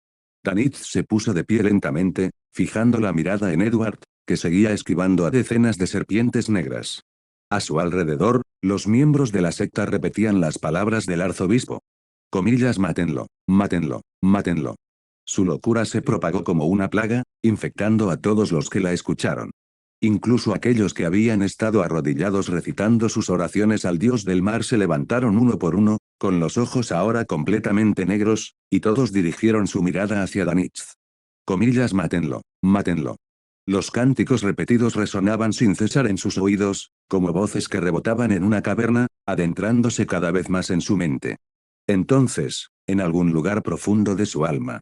Danitz se puso de pie lentamente, fijando la mirada en Edward, que seguía esquivando a decenas de serpientes negras. A su alrededor, los miembros de la secta repetían las palabras del arzobispo. Comillas mátenlo, mátenlo, mátenlo. Su locura se propagó como una plaga, infectando a todos los que la escucharon. Incluso aquellos que habían estado arrodillados recitando sus oraciones al dios del mar se levantaron uno por uno, con los ojos ahora completamente negros, y todos dirigieron su mirada hacia Danitz. Comillas mátenlo, mátenlo. Los cánticos repetidos resonaban sin cesar en sus oídos, como voces que rebotaban en una caverna, adentrándose cada vez más en su mente. Entonces, en algún lugar profundo de su alma,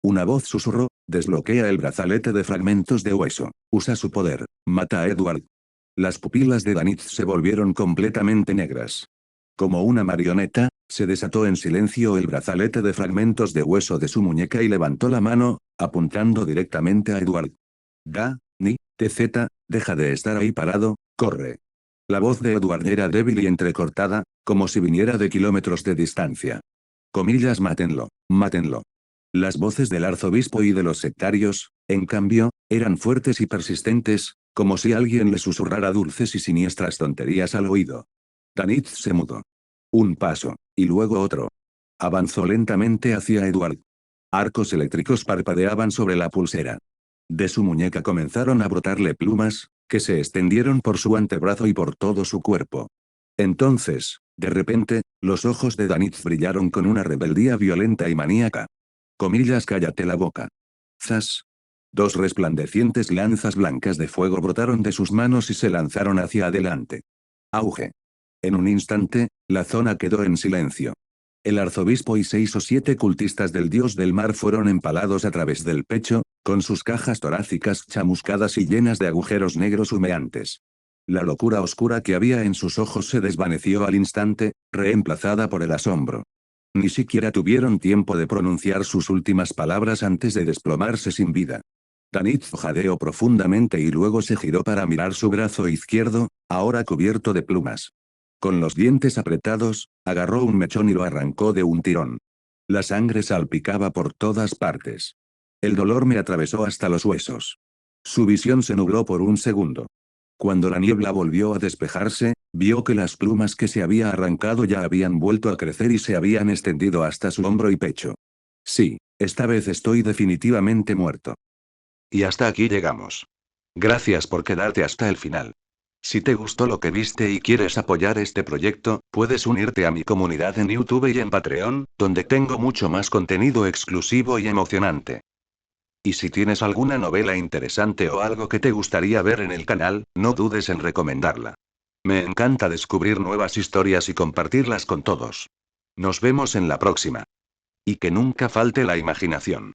una voz susurró, desbloquea el brazalete de fragmentos de hueso, usa su poder, mata a Edward. Las pupilas de Danitz se volvieron completamente negras. Como una marioneta, se desató en silencio el brazalete de fragmentos de hueso de su muñeca y levantó la mano, apuntando directamente a Edward. TZ, deja de estar ahí parado, corre. La voz de Edward era débil y entrecortada, como si viniera de kilómetros de distancia. Comillas mátenlo, mátenlo. Las voces del arzobispo y de los sectarios, en cambio, eran fuertes y persistentes, como si alguien le susurrara dulces y siniestras tonterías al oído. Danitz se mudó. Un paso, y luego otro. Avanzó lentamente hacia Edward. Arcos eléctricos parpadeaban sobre la pulsera. De su muñeca comenzaron a brotarle plumas, que se extendieron por su antebrazo y por todo su cuerpo. Entonces, de repente, los ojos de Danitz brillaron con una rebeldía violenta y maníaca. Comillas cállate la boca. Zas. Dos resplandecientes lanzas blancas de fuego brotaron de sus manos y se lanzaron hacia adelante. Auge. En un instante, la zona quedó en silencio. El arzobispo y 6 o 7 cultistas del dios del mar fueron empalados a través del pecho, con sus cajas torácicas chamuscadas y llenas de agujeros negros humeantes. La locura oscura que había en sus ojos se desvaneció al instante, reemplazada por el asombro. Ni siquiera tuvieron tiempo de pronunciar sus últimas palabras antes de desplomarse sin vida. Danitz jadeó profundamente y luego se giró para mirar su brazo izquierdo, ahora cubierto de plumas. Con los dientes apretados, agarró un mechón y lo arrancó de un tirón. La sangre salpicaba por todas partes. El dolor me atravesó hasta los huesos. Su visión se nubló por un segundo. Cuando la niebla volvió a despejarse, vio que las plumas que se había arrancado ya habían vuelto a crecer y se habían extendido hasta su hombro y pecho. Sí, esta vez estoy definitivamente muerto. Y hasta aquí llegamos. Gracias por quedarte hasta el final. Si te gustó lo que viste y quieres apoyar este proyecto, puedes unirte a mi comunidad en YouTube y en Patreon, donde tengo mucho más contenido exclusivo y emocionante. Y si tienes alguna novela interesante o algo que te gustaría ver en el canal, no dudes en recomendarla. Me encanta descubrir nuevas historias y compartirlas con todos. Nos vemos en la próxima. Y que nunca falte la imaginación.